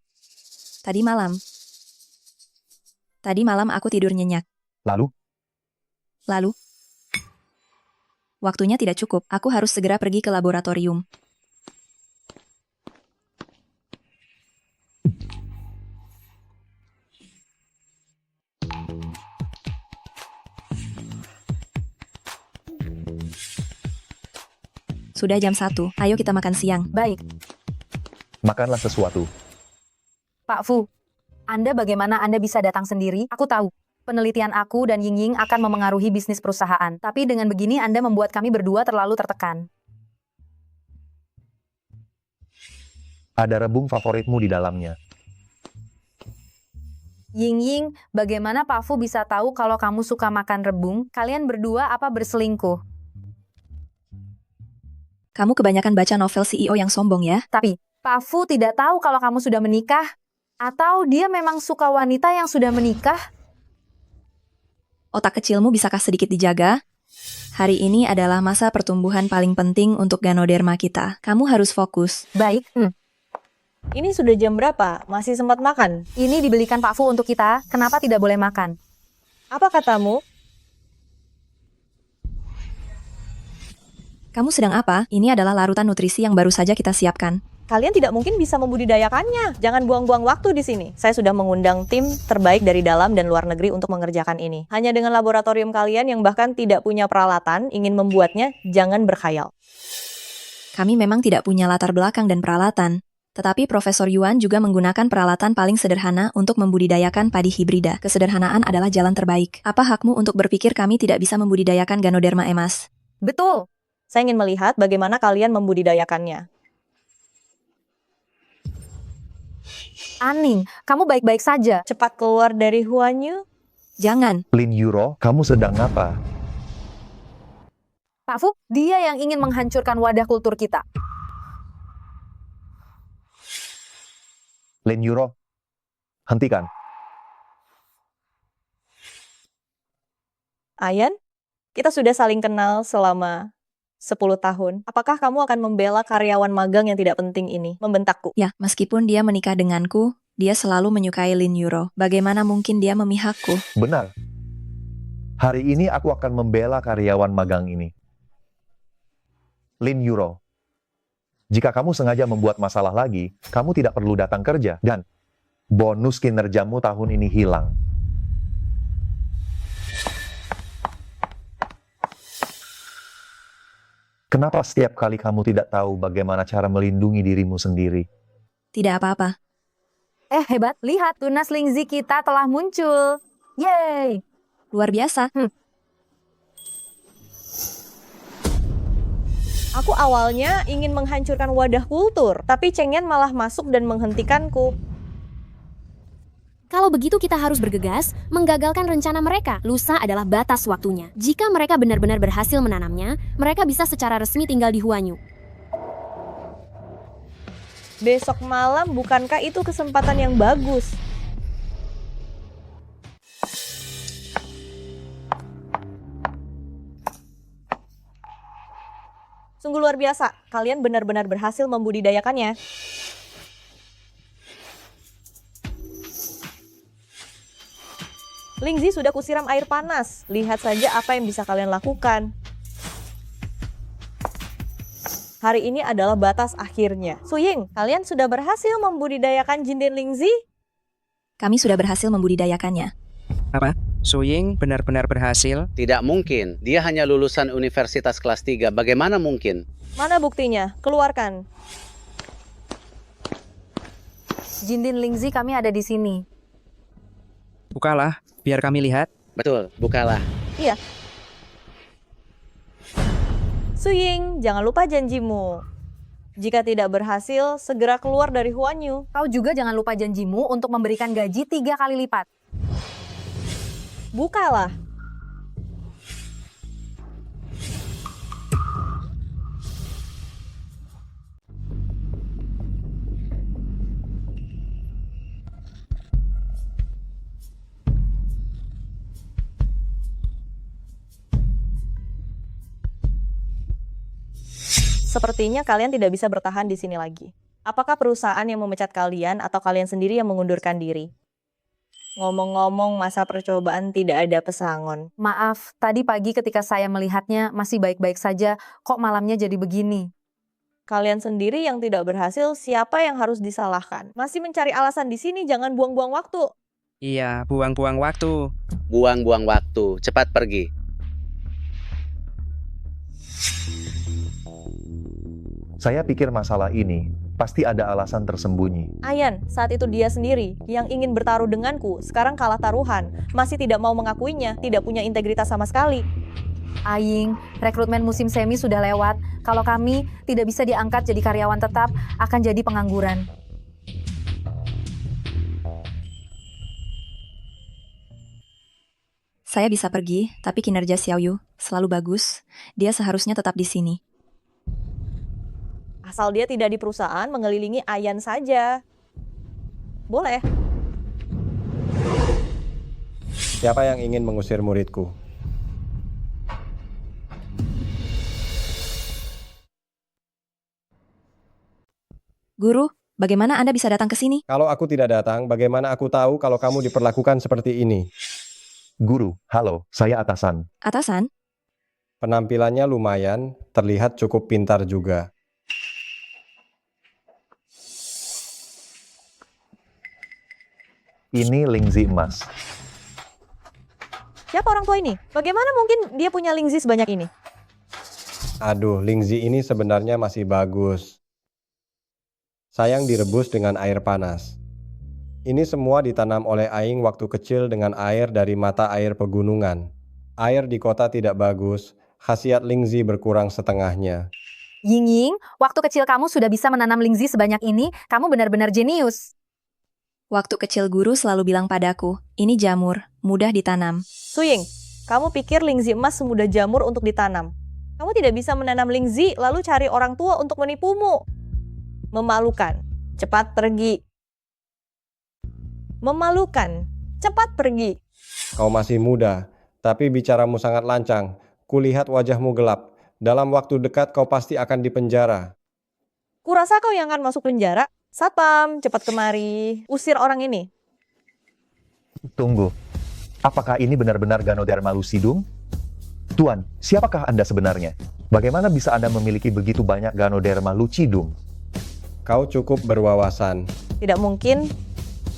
Tadi malam aku tidur nyenyak. Lalu? Waktunya tidak cukup. Aku harus segera pergi ke laboratorium. Sudah jam 1. Ayo kita makan siang. Baik. Makanlah sesuatu. Pak Fu, bagaimana Anda bisa datang sendiri? Aku tahu. Penelitian aku dan Ying akan memengaruhi bisnis perusahaan. Tapi dengan begini Anda membuat kami berdua terlalu tertekan. Ada rebung favoritmu di dalamnya. Ying, bagaimana Pak Fu bisa tahu kalau kamu suka makan rebung? Kalian berdua apa berselingkuh? Kamu kebanyakan baca novel CEO yang sombong ya? Tapi, Pak Fu tidak tahu kalau kamu sudah menikah? Atau dia memang suka wanita yang sudah menikah? Otak kecilmu bisakah sedikit dijaga? Hari ini adalah masa pertumbuhan paling penting untuk Ganoderma kita. Kamu harus fokus. Baik. Ini sudah jam berapa? Masih sempat makan? Ini dibelikan Pak Fu untuk kita. Kenapa tidak boleh makan? Apa katamu? Kamu sedang apa? Ini adalah larutan nutrisi yang baru saja kita siapkan. Kalian tidak mungkin bisa membudidayakannya. Jangan buang-buang waktu di sini. Saya sudah mengundang tim terbaik dari dalam dan luar negeri untuk mengerjakan ini. Hanya dengan laboratorium kalian yang bahkan tidak punya peralatan, ingin membuatnya, jangan berkhayal. Kami memang tidak punya latar belakang dan peralatan. Tetapi Profesor Yuan juga menggunakan peralatan paling sederhana untuk membudidayakan padi hibrida. Kesederhanaan adalah jalan terbaik. Apa hakmu untuk berpikir kami tidak bisa membudidayakan Ganoderma emas? Betul. Saya ingin melihat bagaimana kalian membudidayakannya. Aning, kamu baik-baik saja. Cepat keluar dari Huanyu. Jangan. Lin Yuro, kamu sedang apa? Pak Fu, dia yang ingin menghancurkan wadah kultur kita. Lin Yuro, hentikan. Ayan, kita sudah saling kenal selama 10 tahun. Apakah kamu akan membela karyawan magang yang tidak penting ini? Membentakku. Ya, meskipun dia menikah denganku, dia selalu menyukai Lin Yuro. Bagaimana mungkin dia memihakku? Benar. Hari ini aku akan membela karyawan magang ini. Lin Yuro, jika kamu sengaja membuat masalah lagi, kamu tidak perlu datang kerja. Dan bonus kinerjamu tahun ini hilang. Kenapa setiap kali kamu tidak tahu bagaimana cara melindungi dirimu sendiri? Tidak apa-apa. Hebat, lihat tunas Lingzi kita telah muncul. Yeay! Luar biasa. Aku awalnya ingin menghancurkan wadah kultur, tapi Cheng Yan malah masuk dan menghentikanku. Kalau begitu kita harus bergegas, menggagalkan rencana mereka. Lusa adalah batas waktunya. Jika mereka benar-benar berhasil menanamnya, mereka bisa secara resmi tinggal di Huanyu. Besok malam bukankah itu kesempatan yang bagus? Sungguh luar biasa, kalian benar-benar berhasil membudidayakannya. Lingzi sudah kusiram air panas. Lihat saja apa yang bisa kalian lakukan. Hari ini adalah batas akhirnya. Suying, kalian sudah berhasil membudidayakan Jinden Lingzi? Kami sudah berhasil membudidayakannya. Apa? Suying benar-benar berhasil? Tidak mungkin. Dia hanya lulusan universitas kelas 3. Bagaimana mungkin? Mana buktinya? Keluarkan. Jinden Lingzi, kami ada di sini. Bukalah, biar kami lihat. Betul, bukalah. Iya. Suying, jangan lupa janjimu. Jika tidak berhasil, segera keluar dari Huanyu. Kau juga jangan lupa janjimu untuk memberikan gaji 3 kali lipat. Bukalah. Sepertinya kalian tidak bisa bertahan di sini lagi. Apakah perusahaan yang memecat kalian atau kalian sendiri yang mengundurkan diri? Ngomong-ngomong, masa percobaan tidak ada pesangon. Maaf, tadi pagi ketika saya melihatnya masih baik-baik saja, kok malamnya jadi begini? Kalian sendiri yang tidak berhasil, siapa yang harus disalahkan? Masih mencari alasan di sini, jangan buang-buang waktu. Iya, buang-buang waktu. Buang-buang waktu. Cepat pergi. Saya pikir masalah ini pasti ada alasan tersembunyi. Ayan, saat itu dia sendiri yang ingin bertaruh denganku, sekarang kalah taruhan. Masih tidak mau mengakuinya, tidak punya integritas sama sekali. Aying, rekrutmen musim semi sudah lewat. Kalau kami tidak bisa diangkat jadi karyawan tetap, akan jadi pengangguran. Saya bisa pergi, tapi kinerja Xiaoyu selalu bagus. Dia seharusnya tetap di sini. Asal dia tidak di perusahaan, mengelilingi Ayan saja. Boleh. Siapa yang ingin mengusir muridku? Guru, bagaimana Anda bisa datang ke sini? Kalau aku tidak datang, bagaimana aku tahu kalau kamu diperlakukan seperti ini? Guru, halo, saya atasan. Atasan? Penampilannya lumayan, terlihat cukup pintar juga. Ini Lingzi emas. Siapa orang tua ini? Bagaimana mungkin dia punya Lingzi sebanyak ini? Aduh, Lingzi ini sebenarnya masih bagus. Sayang direbus dengan air panas. Ini semua ditanam oleh Aing waktu kecil dengan air dari mata air pegunungan. Air di kota tidak bagus, khasiat Lingzi berkurang setengahnya. Ying, waktu kecil kamu sudah bisa menanam lingzi sebanyak ini, kamu benar-benar jenius. Waktu kecil guru selalu bilang padaku, ini jamur, mudah ditanam. Suying, kamu pikir lingzi emas semudah jamur untuk ditanam? Kamu tidak bisa menanam lingzi lalu cari orang tua untuk menipumu. Memalukan. Cepat pergi. Memalukan. Cepat pergi. Kau masih muda, tapi bicaramu sangat lancang. Kulihat wajahmu gelap. Dalam waktu dekat kau pasti akan dipenjara. Kurasa kau yang akan masuk penjara? Satpam, cepat kemari. Usir orang ini. Tunggu, apakah ini benar-benar Ganoderma lucidum? Tuan, siapakah Anda sebenarnya? Bagaimana bisa Anda memiliki begitu banyak Ganoderma lucidum? Kau cukup berwawasan. Tidak mungkin.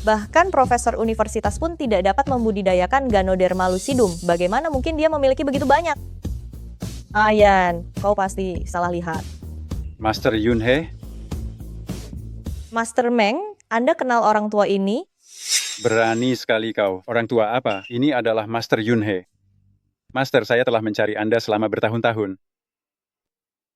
Bahkan profesor universitas pun tidak dapat membudidayakan Ganoderma lucidum. Bagaimana mungkin dia memiliki begitu banyak? Ayan, kau pasti salah lihat. Master Yunhe, Master Meng, Anda kenal orang tua ini? berani sekali kau. Orang tua apa? Ini adalah Master Yunhe. Master, saya telah mencari Anda selama bertahun-tahun.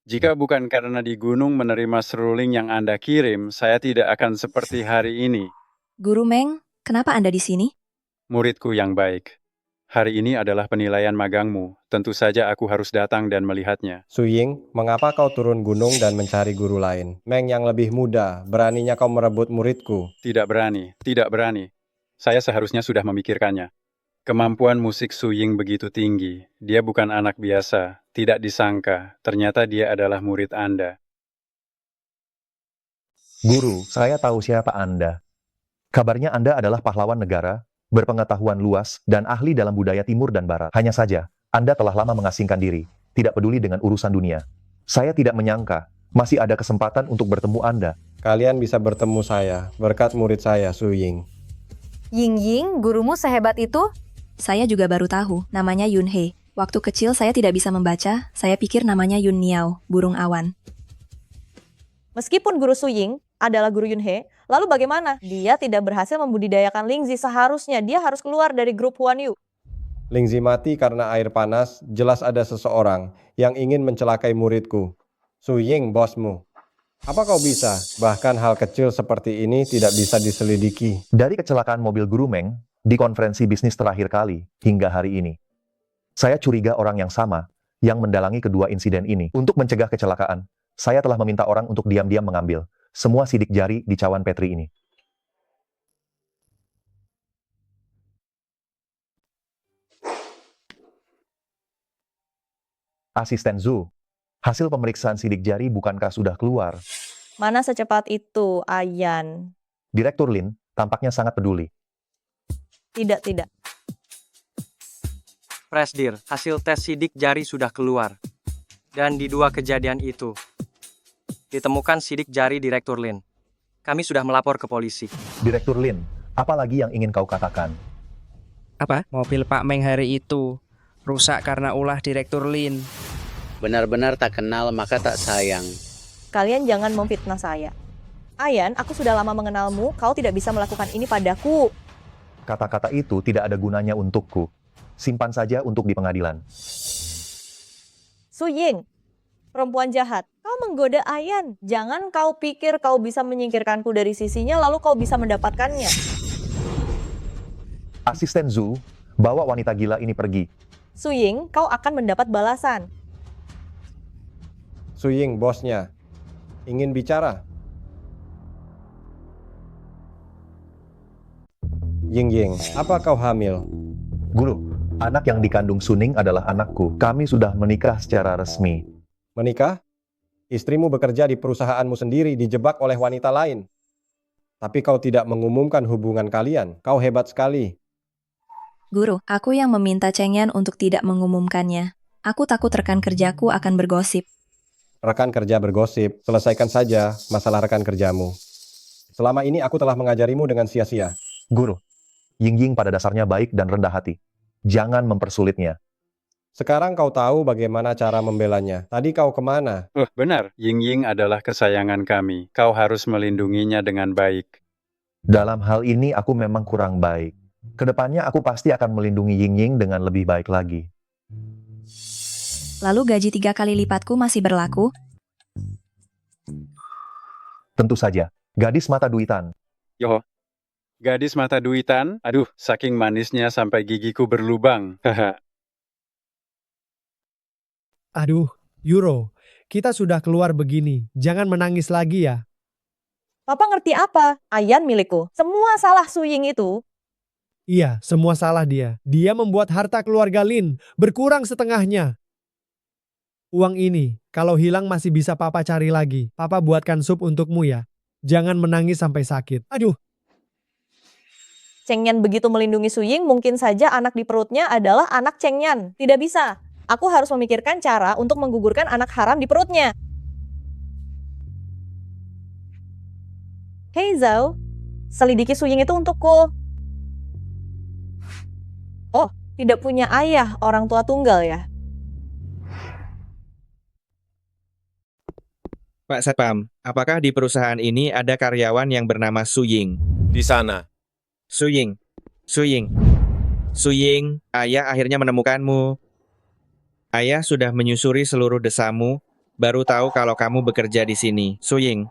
Jika bukan karena di gunung menerima seruling yang Anda kirim, saya tidak akan seperti hari ini. Guru Meng, kenapa Anda di sini? Muridku yang baik. Hari ini adalah penilaian magangmu. Tentu saja aku harus datang dan melihatnya. Suying, mengapa kau turun gunung dan mencari guru lain? Meng yang lebih muda, beraninya kau merebut muridku. Tidak berani, tidak berani. Saya seharusnya sudah memikirkannya. Kemampuan musik Suying begitu tinggi. Dia bukan anak biasa. Tidak disangka, ternyata dia adalah murid Anda. Guru, saya tahu siapa Anda. Kabarnya Anda adalah pahlawan negara, berpengetahuan luas, dan ahli dalam budaya timur dan barat. Hanya saja, Anda telah lama mengasingkan diri, tidak peduli dengan urusan dunia. Saya tidak menyangka, masih ada kesempatan untuk bertemu Anda. Kalian bisa bertemu saya, berkat murid saya, Suying. Ying, gurumu sehebat itu? Saya juga baru tahu, namanya Yunhe. Waktu kecil saya tidak bisa membaca, saya pikir namanya Yun Niao, burung awan. Meskipun guru Suying adalah guru Yunhe, lalu bagaimana? Dia tidak berhasil membudidayakan Lingzi, seharusnya dia harus keluar dari grup Huan Yu. Lingzi mati karena air panas, jelas ada seseorang yang ingin mencelakai muridku. Suying, bosmu. Apa kau bisa? Bahkan hal kecil seperti ini tidak bisa diselidiki. Dari kecelakaan mobil Guru Meng, di konferensi bisnis terakhir kali, hingga hari ini. Saya curiga orang yang sama, yang mendalangi kedua insiden ini. Untuk mencegah kecelakaan, saya telah meminta orang untuk diam-diam mengambil semua sidik jari di cawan Petri ini. Asisten Zhu, hasil pemeriksaan sidik jari bukankah sudah keluar? Mana secepat itu, Ayan? Direktur Lin tampaknya sangat peduli. Tidak. Presdir, hasil tes sidik jari sudah keluar. Dan di dua kejadian itu, ditemukan sidik jari Direktur Lin. Kami sudah melapor ke polisi. Direktur Lin, apa lagi yang ingin kau katakan? Apa? Mobil Pak Meng hari itu rusak karena ulah Direktur Lin. Benar-benar tak kenal maka tak sayang. Kalian jangan memfitnah saya. Ayan, aku sudah lama mengenalmu, kau tidak bisa melakukan ini padaku. Kata-kata itu tidak ada gunanya untukku. Simpan saja untuk di pengadilan. Suying, perempuan jahat, kau menggoda Ayan. Jangan kau pikir kau bisa menyingkirkanku dari sisinya lalu kau bisa mendapatkannya. Asisten Zhu, bawa wanita gila ini pergi. Suying, kau akan mendapat balasan. Suying, bosnya. Ingin bicara? Ying, apa kau hamil? Guru, anak yang dikandung Suning adalah anakku. Kami sudah menikah secara resmi. Menikah? Istrimu bekerja di perusahaanmu sendiri, dijebak oleh wanita lain. Tapi kau tidak mengumumkan hubungan kalian. Kau hebat sekali. Guru, aku yang meminta Cheng Yan untuk tidak mengumumkannya. Aku takut rekan kerjaku akan bergosip. Rekan kerja bergosip, selesaikan saja masalah rekan kerjamu. Selama ini aku telah mengajarimu dengan sia-sia. Guru, Ying pada dasarnya baik dan rendah hati. Jangan mempersulitnya. Sekarang kau tahu bagaimana cara membelanya. Tadi kau kemana? Benar. Ying-Ying adalah kesayangan kami. Kau harus melindunginya dengan baik. Dalam hal ini aku memang kurang baik. Kedepannya aku pasti akan melindungi Ying-Ying dengan lebih baik lagi. Lalu gaji 3 kali lipatku masih berlaku? Tentu saja. Gadis mata duitan. Yoh, gadis mata duitan? Aduh, saking manisnya sampai gigiku berlubang. Haha. Aduh, Euro, kita sudah keluar begini. Jangan menangis lagi ya. Papa ngerti apa? Ayan milikku. Semua salah Suying itu. Iya, semua salah dia. Dia membuat harta keluarga Lin berkurang setengahnya. Uang ini, kalau hilang masih bisa Papa cari lagi. Papa buatkan sup untukmu ya. Jangan menangis sampai sakit. Aduh. Cheng Yan begitu melindungi Suying, mungkin saja anak di perutnya adalah anak Cheng Yan. Tidak bisa. Aku harus memikirkan cara untuk menggugurkan anak haram di perutnya. Hei Zhao, selidiki Suying itu untukku. Oh, tidak punya ayah, orang tua tunggal ya? Pak Satpam, apakah di perusahaan ini ada karyawan yang bernama Suying? Di sana. Suying, ayah akhirnya menemukanmu. Ayah sudah menyusuri seluruh desamu, baru tahu kalau kamu bekerja di sini. Suying,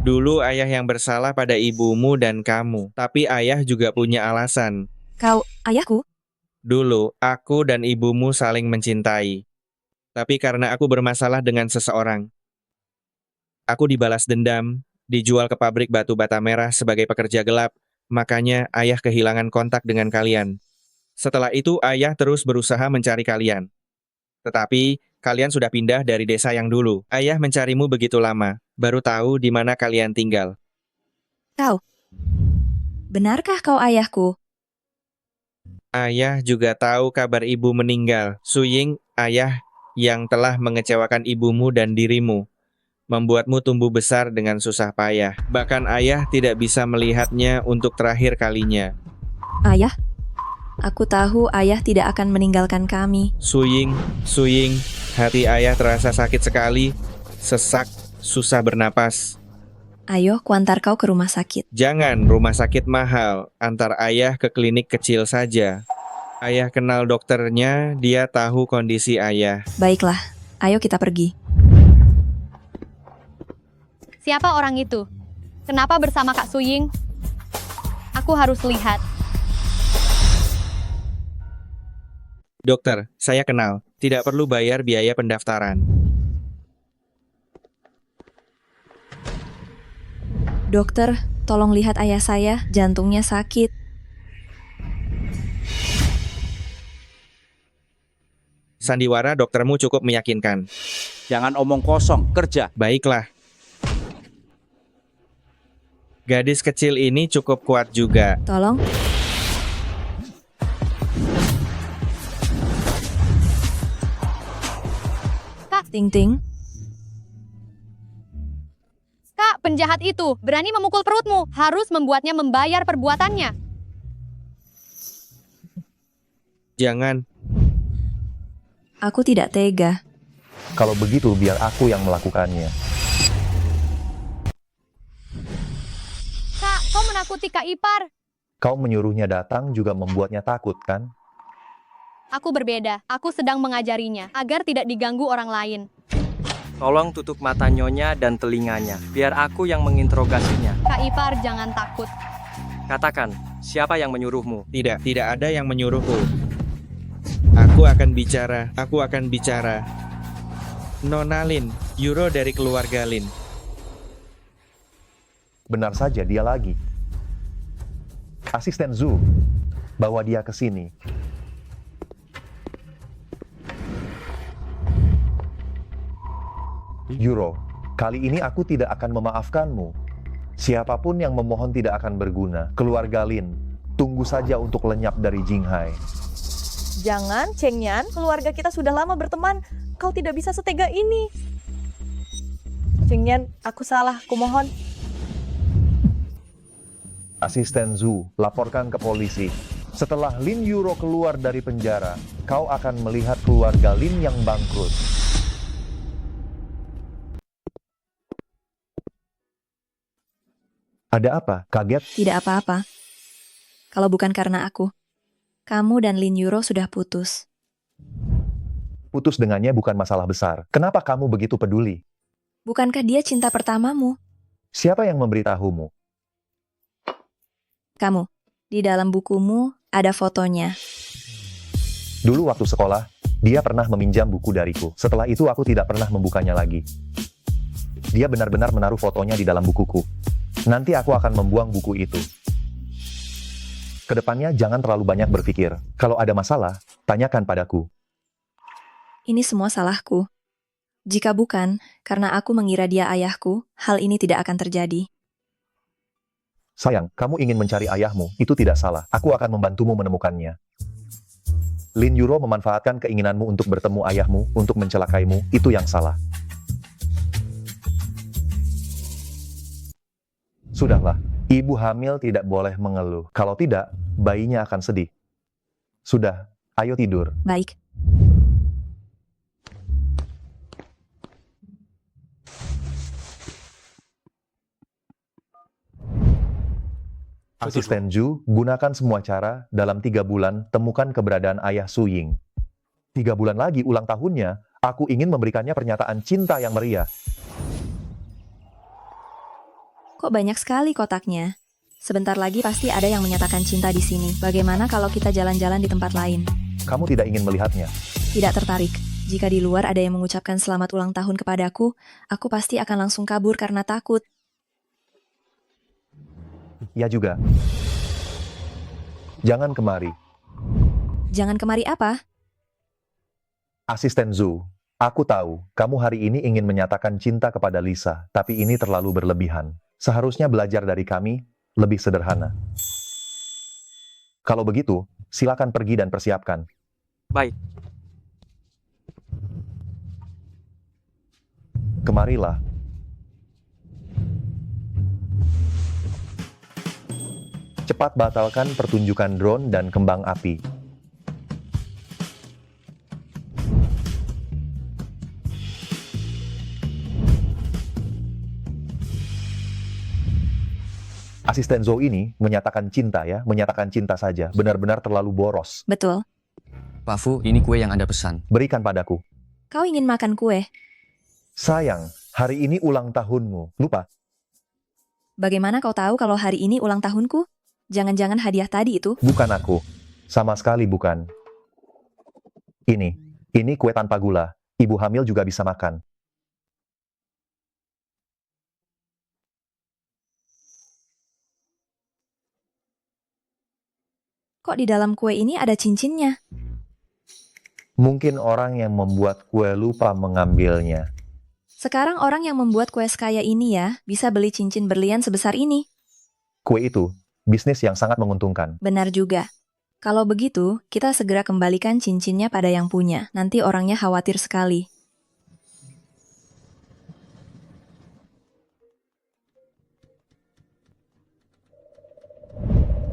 dulu ayah yang bersalah pada ibumu dan kamu, tapi ayah juga punya alasan. Kau, ayahku? Dulu, aku dan ibumu saling mencintai. Tapi karena aku bermasalah dengan seseorang, aku dibalas dendam, dijual ke pabrik batu bata merah sebagai pekerja gelap, makanya ayah kehilangan kontak dengan kalian. Setelah itu ayah terus berusaha mencari kalian. Tetapi, kalian sudah pindah dari desa yang dulu. Ayah mencarimu begitu lama, baru tahu di mana kalian tinggal. Kau? Benarkah kau ayahku? Ayah juga tahu kabar ibu meninggal. Suying, ayah yang telah mengecewakan ibumu dan dirimu. Membuatmu tumbuh besar dengan susah payah. Bahkan ayah tidak bisa melihatnya untuk terakhir kalinya. Ayah? Aku tahu ayah tidak akan meninggalkan kami. Suying, hati ayah terasa sakit sekali, sesak, susah bernapas. Ayo, kuantar kau ke rumah sakit. Jangan, rumah sakit mahal. Antar ayah ke klinik kecil saja. Ayah kenal dokternya, dia tahu kondisi ayah. Baiklah, ayo kita pergi. Siapa orang itu? Kenapa bersama Kak Suying? Aku harus lihat. Dokter, saya kenal. Tidak perlu bayar biaya pendaftaran. Dokter, tolong lihat ayah saya, jantungnya sakit. Sandiwara doktermu cukup meyakinkan. Jangan omong kosong, kerja. Baiklah. Gadis kecil ini cukup kuat juga. Tolong. Ting-ting. Kak, penjahat itu berani memukul perutmu. Harus membuatnya membayar perbuatannya. Jangan. Aku tidak tega. Kalau begitu, biar aku yang melakukannya. Kak, kau menakuti Kak Ipar. Kau menyuruhnya datang juga membuatnya takut, kan? Aku berbeda. Aku sedang mengajarinya agar tidak diganggu orang lain. Tolong tutup mata nyonya dan telinganya, biar aku yang menginterogasinya. Kak Ipar, jangan takut. Katakan, siapa yang menyuruhmu? Tidak ada yang menyuruhku. Aku akan bicara. Nona Lin, Euro dari keluarga Lin. Benar saja, dia lagi. Asisten Zhu, bawa dia ke sini. Euro, kali ini aku tidak akan memaafkanmu. Siapapun yang memohon tidak akan berguna. Keluarga Lin, tunggu saja untuk lenyap dari Jinghai. Jangan, Cheng Yan, keluarga kita sudah lama berteman. Kau tidak bisa setega ini. Cheng Yan, aku salah, kumohon. Asisten Zhu, laporkan ke polisi. Setelah Lin Yuro keluar dari penjara, kau akan melihat keluarga Lin yang bangkrut. Ada apa? Kaget? Tidak apa-apa. Kalau bukan karena aku, kamu dan Lin Yuro sudah putus. Putus dengannya bukan masalah besar. Kenapa kamu begitu peduli? Bukankah dia cinta pertamamu? Siapa yang memberitahumu? Kamu. Di dalam bukumu ada fotonya. Dulu waktu sekolah, dia pernah meminjam buku dariku. Setelah itu aku tidak pernah membukanya lagi. Dia benar-benar menaruh fotonya di dalam bukuku. Nanti aku akan membuang buku itu. Kedepannya jangan terlalu banyak berpikir. Kalau ada masalah, tanyakan padaku. Ini semua salahku. Jika bukan, karena aku mengira dia ayahku, hal ini tidak akan terjadi. Sayang, kamu ingin mencari ayahmu, itu tidak salah. Aku akan membantumu menemukannya. Lin Yuro memanfaatkan keinginanmu untuk bertemu ayahmu, untuk mencelakaimu, itu yang salah. Sudahlah, ibu hamil tidak boleh mengeluh. Kalau tidak, bayinya akan sedih. Sudah, ayo tidur. Baik. Asisten Ju, gunakan semua cara, dalam 3 bulan, temukan keberadaan ayah Su Ying. 3 bulan lagi ulang tahunnya, aku ingin memberikannya pernyataan cinta yang meriah. Kok banyak sekali kotaknya? Sebentar lagi pasti ada yang menyatakan cinta di sini. Bagaimana kalau kita jalan-jalan di tempat lain? Kamu tidak ingin melihatnya? Tidak tertarik. Jika di luar ada yang mengucapkan selamat ulang tahun kepadaku, aku pasti akan langsung kabur karena takut. Ya juga. Jangan kemari. Jangan kemari apa? Asisten Zu, aku tahu, kamu hari ini ingin menyatakan cinta kepada Lisa, tapi ini terlalu berlebihan. Seharusnya belajar dari kami, lebih sederhana. Kalau begitu, silakan pergi dan persiapkan. Baik. Kemarilah. Cepat batalkan pertunjukan drone dan kembang api. Asisten Zhou ini menyatakan cinta ya, menyatakan cinta saja. Benar-benar terlalu boros. Betul. Pak Fu, ini kue yang Anda pesan. Berikan padaku. Kau ingin makan kue? Sayang, hari ini ulang tahunmu. Lupa? Bagaimana kau tahu kalau hari ini ulang tahunku? Jangan-jangan hadiah tadi itu? Bukan aku. Sama sekali bukan. Ini kue tanpa gula. Ibu hamil juga bisa makan. Kok di dalam kue ini ada cincinnya? Mungkin orang yang membuat kue lupa mengambilnya. Sekarang orang yang membuat kue sekaya ini ya, bisa beli cincin berlian sebesar ini. Kue itu, bisnis yang sangat menguntungkan. Benar juga. Kalau begitu, kita segera kembalikan cincinnya pada yang punya. Nanti orangnya khawatir sekali.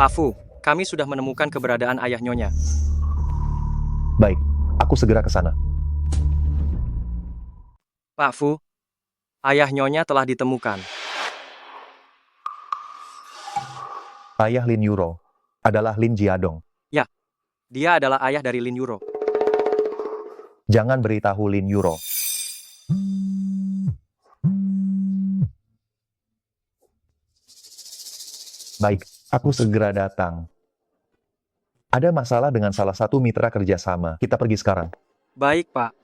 Pak Fu, kami sudah menemukan keberadaan ayah Nyonya. Baik, aku segera ke sana. Pak Fu, ayah Nyonya telah ditemukan. Ayah Lin Yuro adalah Lin Jiadong. Ya, dia adalah ayah dari Lin Yuro. Jangan beritahu Lin Yuro. Baik, aku segera datang. Ada masalah dengan salah satu mitra kerjasama. Kita pergi sekarang. Baik, Pak.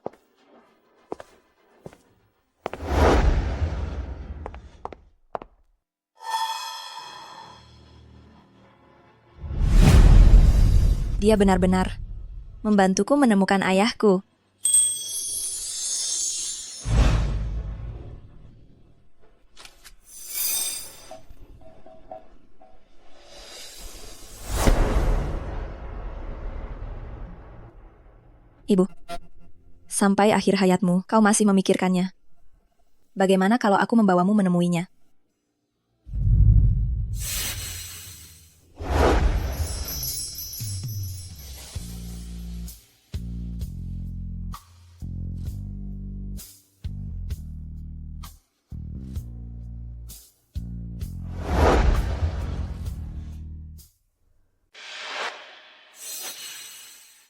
Dia benar-benar membantuku menemukan ayahku. Ibu, sampai akhir hayatmu, kau masih memikirkannya. Bagaimana kalau aku membawamu menemuinya?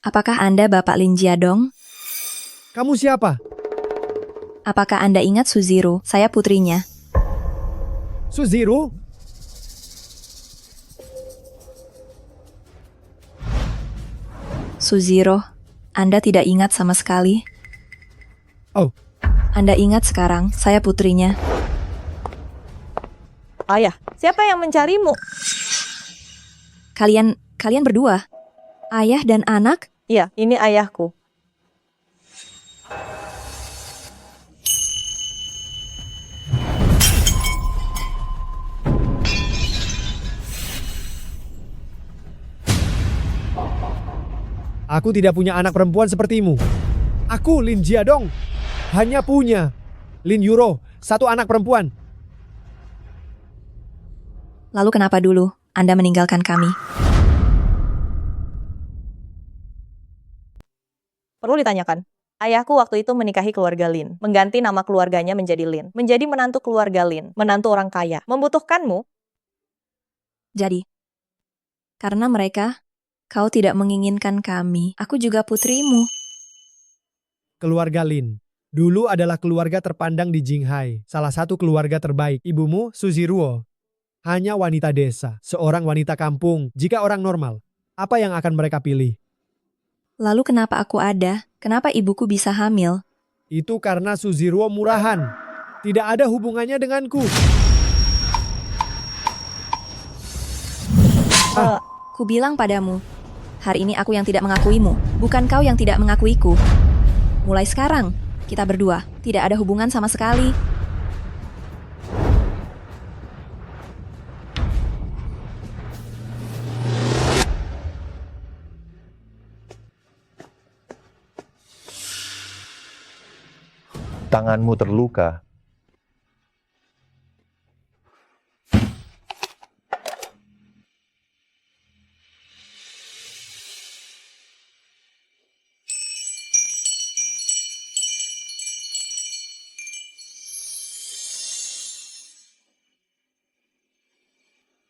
Apakah Anda Bapak Lin Jiadong? Kamu siapa? Apakah Anda ingat Suziro? Saya putrinya. Suziro? Suziro, Anda tidak ingat sama sekali? Oh. Anda ingat sekarang, saya putrinya. Ayah, siapa yang mencarimu? Kalian berdua? Ayah dan anak? Iya, ini ayahku. Aku tidak punya anak perempuan sepertimu. Aku, Lin Jiadong, hanya punya Lin Yuro, satu anak perempuan. Lalu kenapa dulu Anda meninggalkan kami? Perlu ditanyakan. Ayahku waktu itu menikahi keluarga Lin, mengganti nama keluarganya menjadi Lin, menjadi menantu keluarga Lin, menantu orang kaya. Membutuhkanmu? Jadi, karena mereka, kau tidak menginginkan kami. Aku juga putrimu. Keluarga Lin. Dulu adalah keluarga terpandang di Jinghai, salah satu keluarga terbaik. Ibumu, Suziruo, hanya wanita desa, seorang wanita kampung. Jika orang normal, apa yang akan mereka pilih? Lalu kenapa aku ada? Kenapa ibuku bisa hamil? Itu karena Suziruo murahan. Tidak ada hubungannya denganku. Ku bilang padamu, hari ini aku yang tidak mengakuimu, bukan kau yang tidak mengakuiku. Mulai sekarang, kita berdua tidak ada hubungan sama sekali. Tanganmu terluka.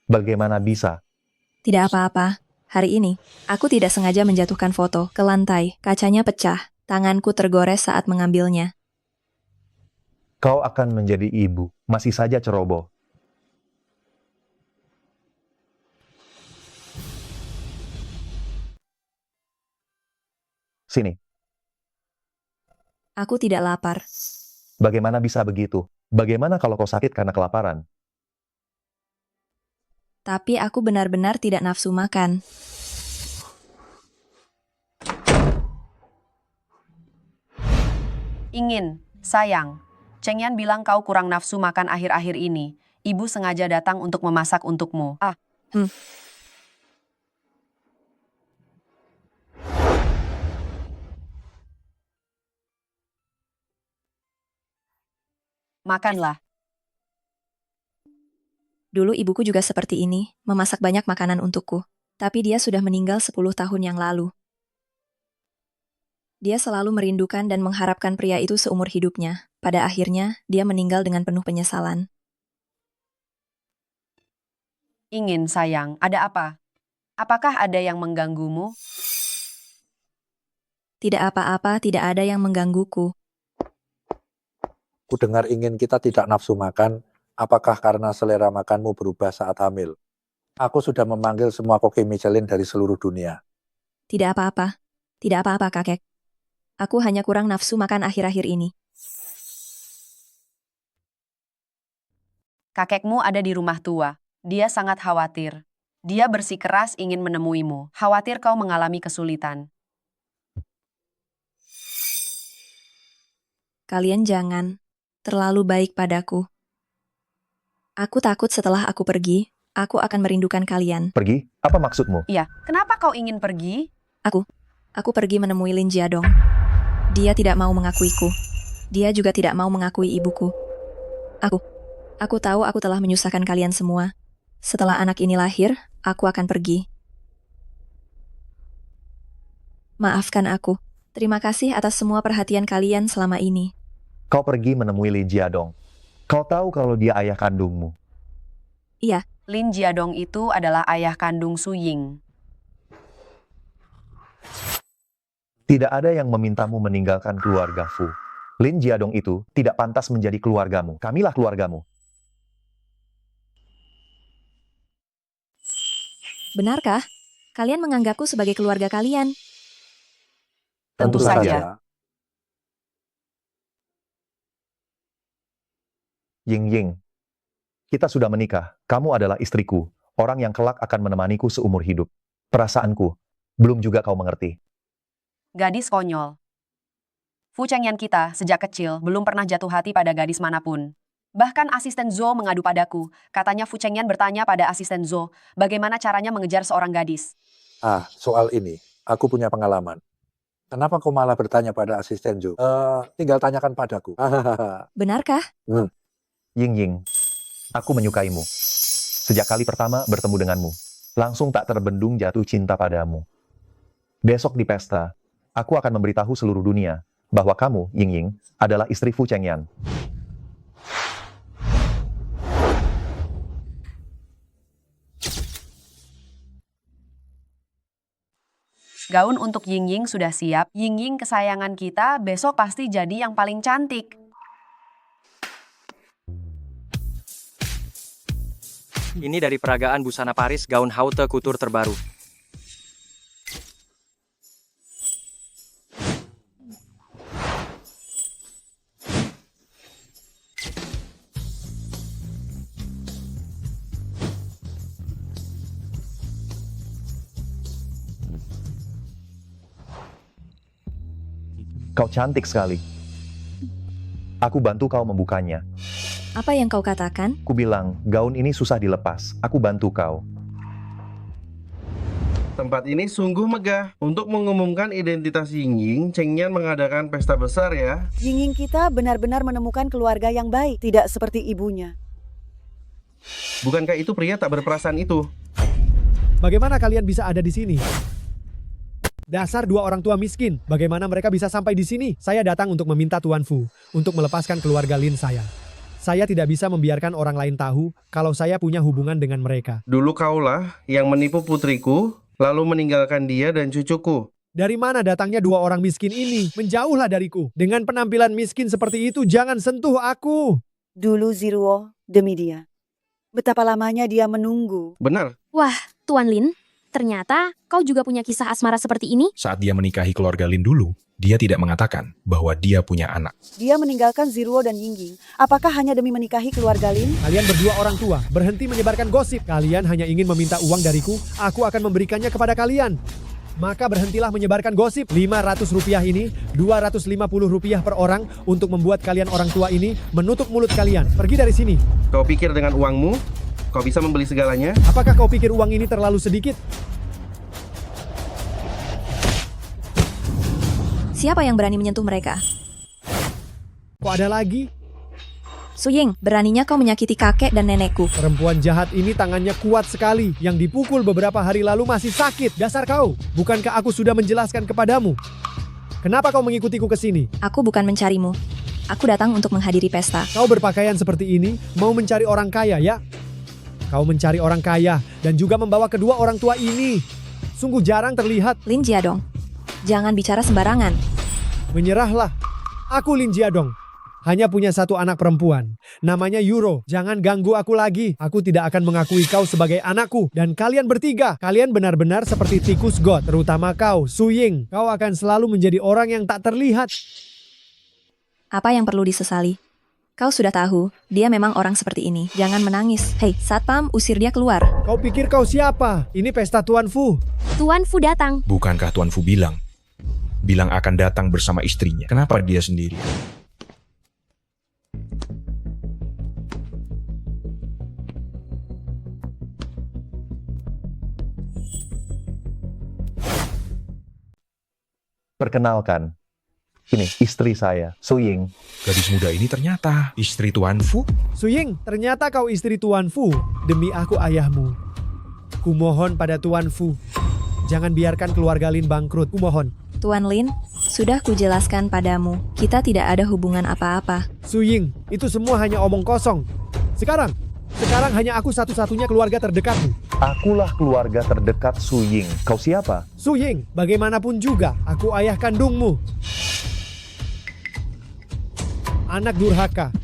Bagaimana bisa? Tidak apa-apa. Hari ini, aku tidak sengaja menjatuhkan foto ke lantai. Kacanya pecah. Tanganku tergores saat mengambilnya. Kau akan menjadi ibu, masih saja ceroboh. Sini. Aku tidak lapar. Bagaimana bisa begitu? Bagaimana kalau kau sakit karena kelaparan? Tapi aku benar-benar tidak nafsu makan. Ingin, sayang. Cheng Yan bilang kau kurang nafsu makan akhir-akhir ini. Ibu sengaja datang untuk memasak untukmu. Makanlah. Dulu ibuku juga seperti ini, memasak banyak makanan untukku. Tapi dia sudah meninggal 10 tahun yang lalu. Dia selalu merindukan dan mengharapkan pria itu seumur hidupnya. Pada akhirnya, dia meninggal dengan penuh penyesalan. Ingin, sayang. Ada apa? Apakah ada yang mengganggumu? Tidak apa-apa, tidak ada yang menggangguku. Ku dengar ingin kita tidak nafsu makan, apakah karena selera makanmu berubah saat hamil? Aku sudah memanggil semua koki Michelin dari seluruh dunia. Tidak apa-apa. Tidak apa-apa, kakek. Aku hanya kurang nafsu makan akhir-akhir ini. Kakekmu ada di rumah tua. Dia sangat khawatir. Dia bersikeras ingin menemuimu. Khawatir kau mengalami kesulitan. Kalian jangan terlalu baik padaku. Aku takut setelah aku pergi, aku akan merindukan kalian. Pergi? Apa maksudmu? Iya, kenapa kau ingin pergi? Aku pergi menemui Lin Jiadong. Dia tidak mau mengakuiku. Dia juga tidak mau mengakui ibuku. Aku tahu aku telah menyusahkan kalian semua. Setelah anak ini lahir, aku akan pergi. Maafkan aku. Terima kasih atas semua perhatian kalian selama ini. Kau pergi menemui Lin Jiadong. Kau tahu kalau dia ayah kandungmu. Iya. Lin Jiadong itu adalah ayah kandung Su Ying. Tidak ada yang memintamu meninggalkan keluarga Fu. Lin Jiadong itu tidak pantas menjadi keluargamu. Kamilah keluargamu. Benarkah? Kalian menganggapku sebagai keluarga kalian? Tentu saja. Ying, kita sudah menikah. Kamu adalah istriku, orang yang kelak akan menemaniku seumur hidup. Perasaanku, belum juga kau mengerti. Gadis konyol. Fu Chengyan kita sejak kecil belum pernah jatuh hati pada gadis manapun. Bahkan asisten Zhou mengadu padaku. Katanya Fu Chengyan bertanya pada asisten Zhou bagaimana caranya mengejar seorang gadis. Soal ini, aku punya pengalaman. Kenapa kau malah bertanya pada asisten Zhou? Tinggal tanyakan padaku. Benarkah? Ying, aku menyukaimu. Sejak kali pertama bertemu denganmu, langsung tak terbendung jatuh cinta padamu. Besok di pesta, aku akan memberitahu seluruh dunia bahwa kamu, Ying, adalah istri Fu Chengyan. Gaun untuk Ying sudah siap. Ying kesayangan kita besok pasti jadi yang paling cantik. Ini dari peragaan busana Paris gaun haute couture terbaru. Kau cantik sekali. Aku bantu kau membukanya. Apa yang kau katakan? Ku bilang, gaun ini susah dilepas. Aku bantu kau. Tempat ini sungguh megah. Untuk mengumumkan identitas Ying, Chengyan mengadakan pesta besar ya. Ying kita benar-benar menemukan keluarga yang baik, tidak seperti ibunya. Bukankah itu pria tak berperasaan itu? Bagaimana kalian bisa ada di sini? Dasar dua orang tua miskin. Bagaimana mereka bisa sampai di sini? Saya datang untuk meminta Tuan Fu untuk melepaskan keluarga Lin saya. Saya tidak bisa membiarkan orang lain tahu kalau saya punya hubungan dengan mereka. Dulu kaulah yang menipu putriku, lalu meninggalkan dia dan cucuku. Dari mana datangnya dua orang miskin ini? Menjauhlah dariku. Dengan penampilan miskin seperti itu, jangan sentuh aku. Dulu Ziruo demi dia. Betapa lamanya dia menunggu. Benar. Wah, Tuan Lin, ternyata kau juga punya kisah asmara seperti ini? Saat dia menikahi keluarga Lin dulu, dia tidak mengatakan bahwa dia punya anak. Dia meninggalkan Ziruo dan Yingying. Apakah hanya demi menikahi keluarga Lin? Kalian berdua orang tua, berhenti menyebarkan gosip. Kalian hanya ingin meminta uang dariku, aku akan memberikannya kepada kalian. Maka berhentilah menyebarkan gosip. 500 rupiah ini, 250 rupiah per orang untuk membuat kalian orang tua ini menutup mulut kalian. Pergi dari sini. Kau pikir dengan uangmu, kau bisa membeli segalanya? Apakah kau pikir uang ini terlalu sedikit? Siapa yang berani menyentuh mereka? Kok ada lagi? Su Ying, beraninya kau menyakiti kakek dan nenekku. Perempuan jahat ini tangannya kuat sekali. Yang dipukul beberapa hari lalu masih sakit. Dasar kau, bukankah aku sudah menjelaskan kepadamu? Kenapa kau mengikutiku ke sini? Aku bukan mencarimu. Aku datang untuk menghadiri pesta. Kau berpakaian seperti ini, mau mencari orang kaya ya? Kau mencari orang kaya dan juga membawa kedua orang tua ini. Sungguh jarang terlihat. Lin Jiadong, jangan bicara sembarangan. Menyerahlah. Aku Lin Jiadong. Hanya punya satu anak perempuan. Namanya Yuro. Jangan ganggu aku lagi. Aku tidak akan mengakui kau sebagai anakku. Dan kalian bertiga, kalian benar-benar seperti tikus god. Terutama kau, Su Ying. Kau akan selalu menjadi orang yang tak terlihat. Apa yang perlu disesali? Kau sudah tahu, dia memang orang seperti ini. Jangan menangis. Hei, Satpam, usir dia keluar. Kau pikir kau siapa? Ini pesta Tuan Fu. Tuan Fu datang. Bukankah Tuan Fu bilang akan datang bersama istrinya? Kenapa dia sendiri? Perkenalkan, ini istri saya, Su Ying. Gadis muda ini ternyata istri Tuan Fu. Su Ying, ternyata kau istri Tuan Fu. Demi aku ayahmu. Kumohon pada Tuan Fu. Jangan biarkan keluarga Lin bangkrut, kumohon. Tuan Lin, sudah kujelaskan padamu, kita tidak ada hubungan apa-apa. Su Ying, itu semua hanya omong kosong. Sekarang, Sekarang hanya aku satu-satunya keluarga terdekatmu. Akulah keluarga terdekat Su Ying. Kau siapa? Su Ying, bagaimanapun juga, aku ayah kandungmu. Anak durhaka.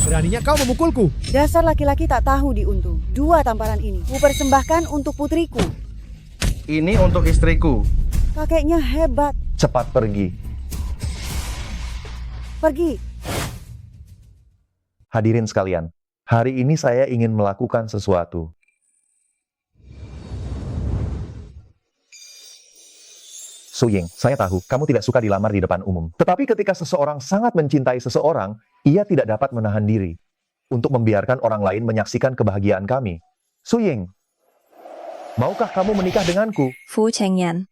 Beraninya kau memukulku. Dasar laki-laki tak tahu diuntung. 2 tamparan ini kupersembahkan untuk putriku. Ini untuk istriku. Kakeknya hebat. Cepat pergi. Pergi. Hadirin sekalian, hari ini saya ingin melakukan sesuatu. Su Ying, saya tahu kamu tidak suka dilamar di depan umum. Tetapi ketika seseorang sangat mencintai seseorang, ia tidak dapat menahan diri untuk membiarkan orang lain menyaksikan kebahagiaan kami. Su Ying, maukah kamu menikah denganku? Fu Chengyan.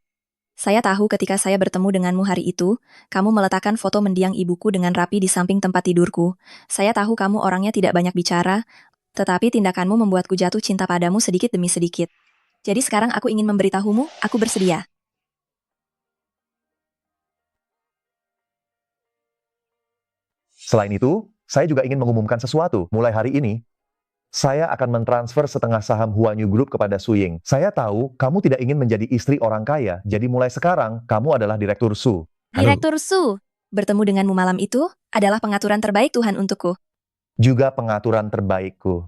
Saya tahu ketika saya bertemu denganmu hari itu, kamu meletakkan foto mendiang ibuku dengan rapi di samping tempat tidurku. Saya tahu kamu orangnya tidak banyak bicara, tetapi tindakanmu membuatku jatuh cinta padamu sedikit demi sedikit. Jadi sekarang aku ingin memberitahumu, aku bersedia. Selain itu, saya juga ingin mengumumkan sesuatu. Mulai hari ini, saya akan mentransfer setengah saham Huanyu Group kepada Su Ying. Saya tahu kamu tidak ingin menjadi istri orang kaya, jadi mulai sekarang kamu adalah Direktur Su. Direktur Su, bertemu denganmu malam itu adalah pengaturan terbaik Tuhan untukku. Juga pengaturan terbaikku.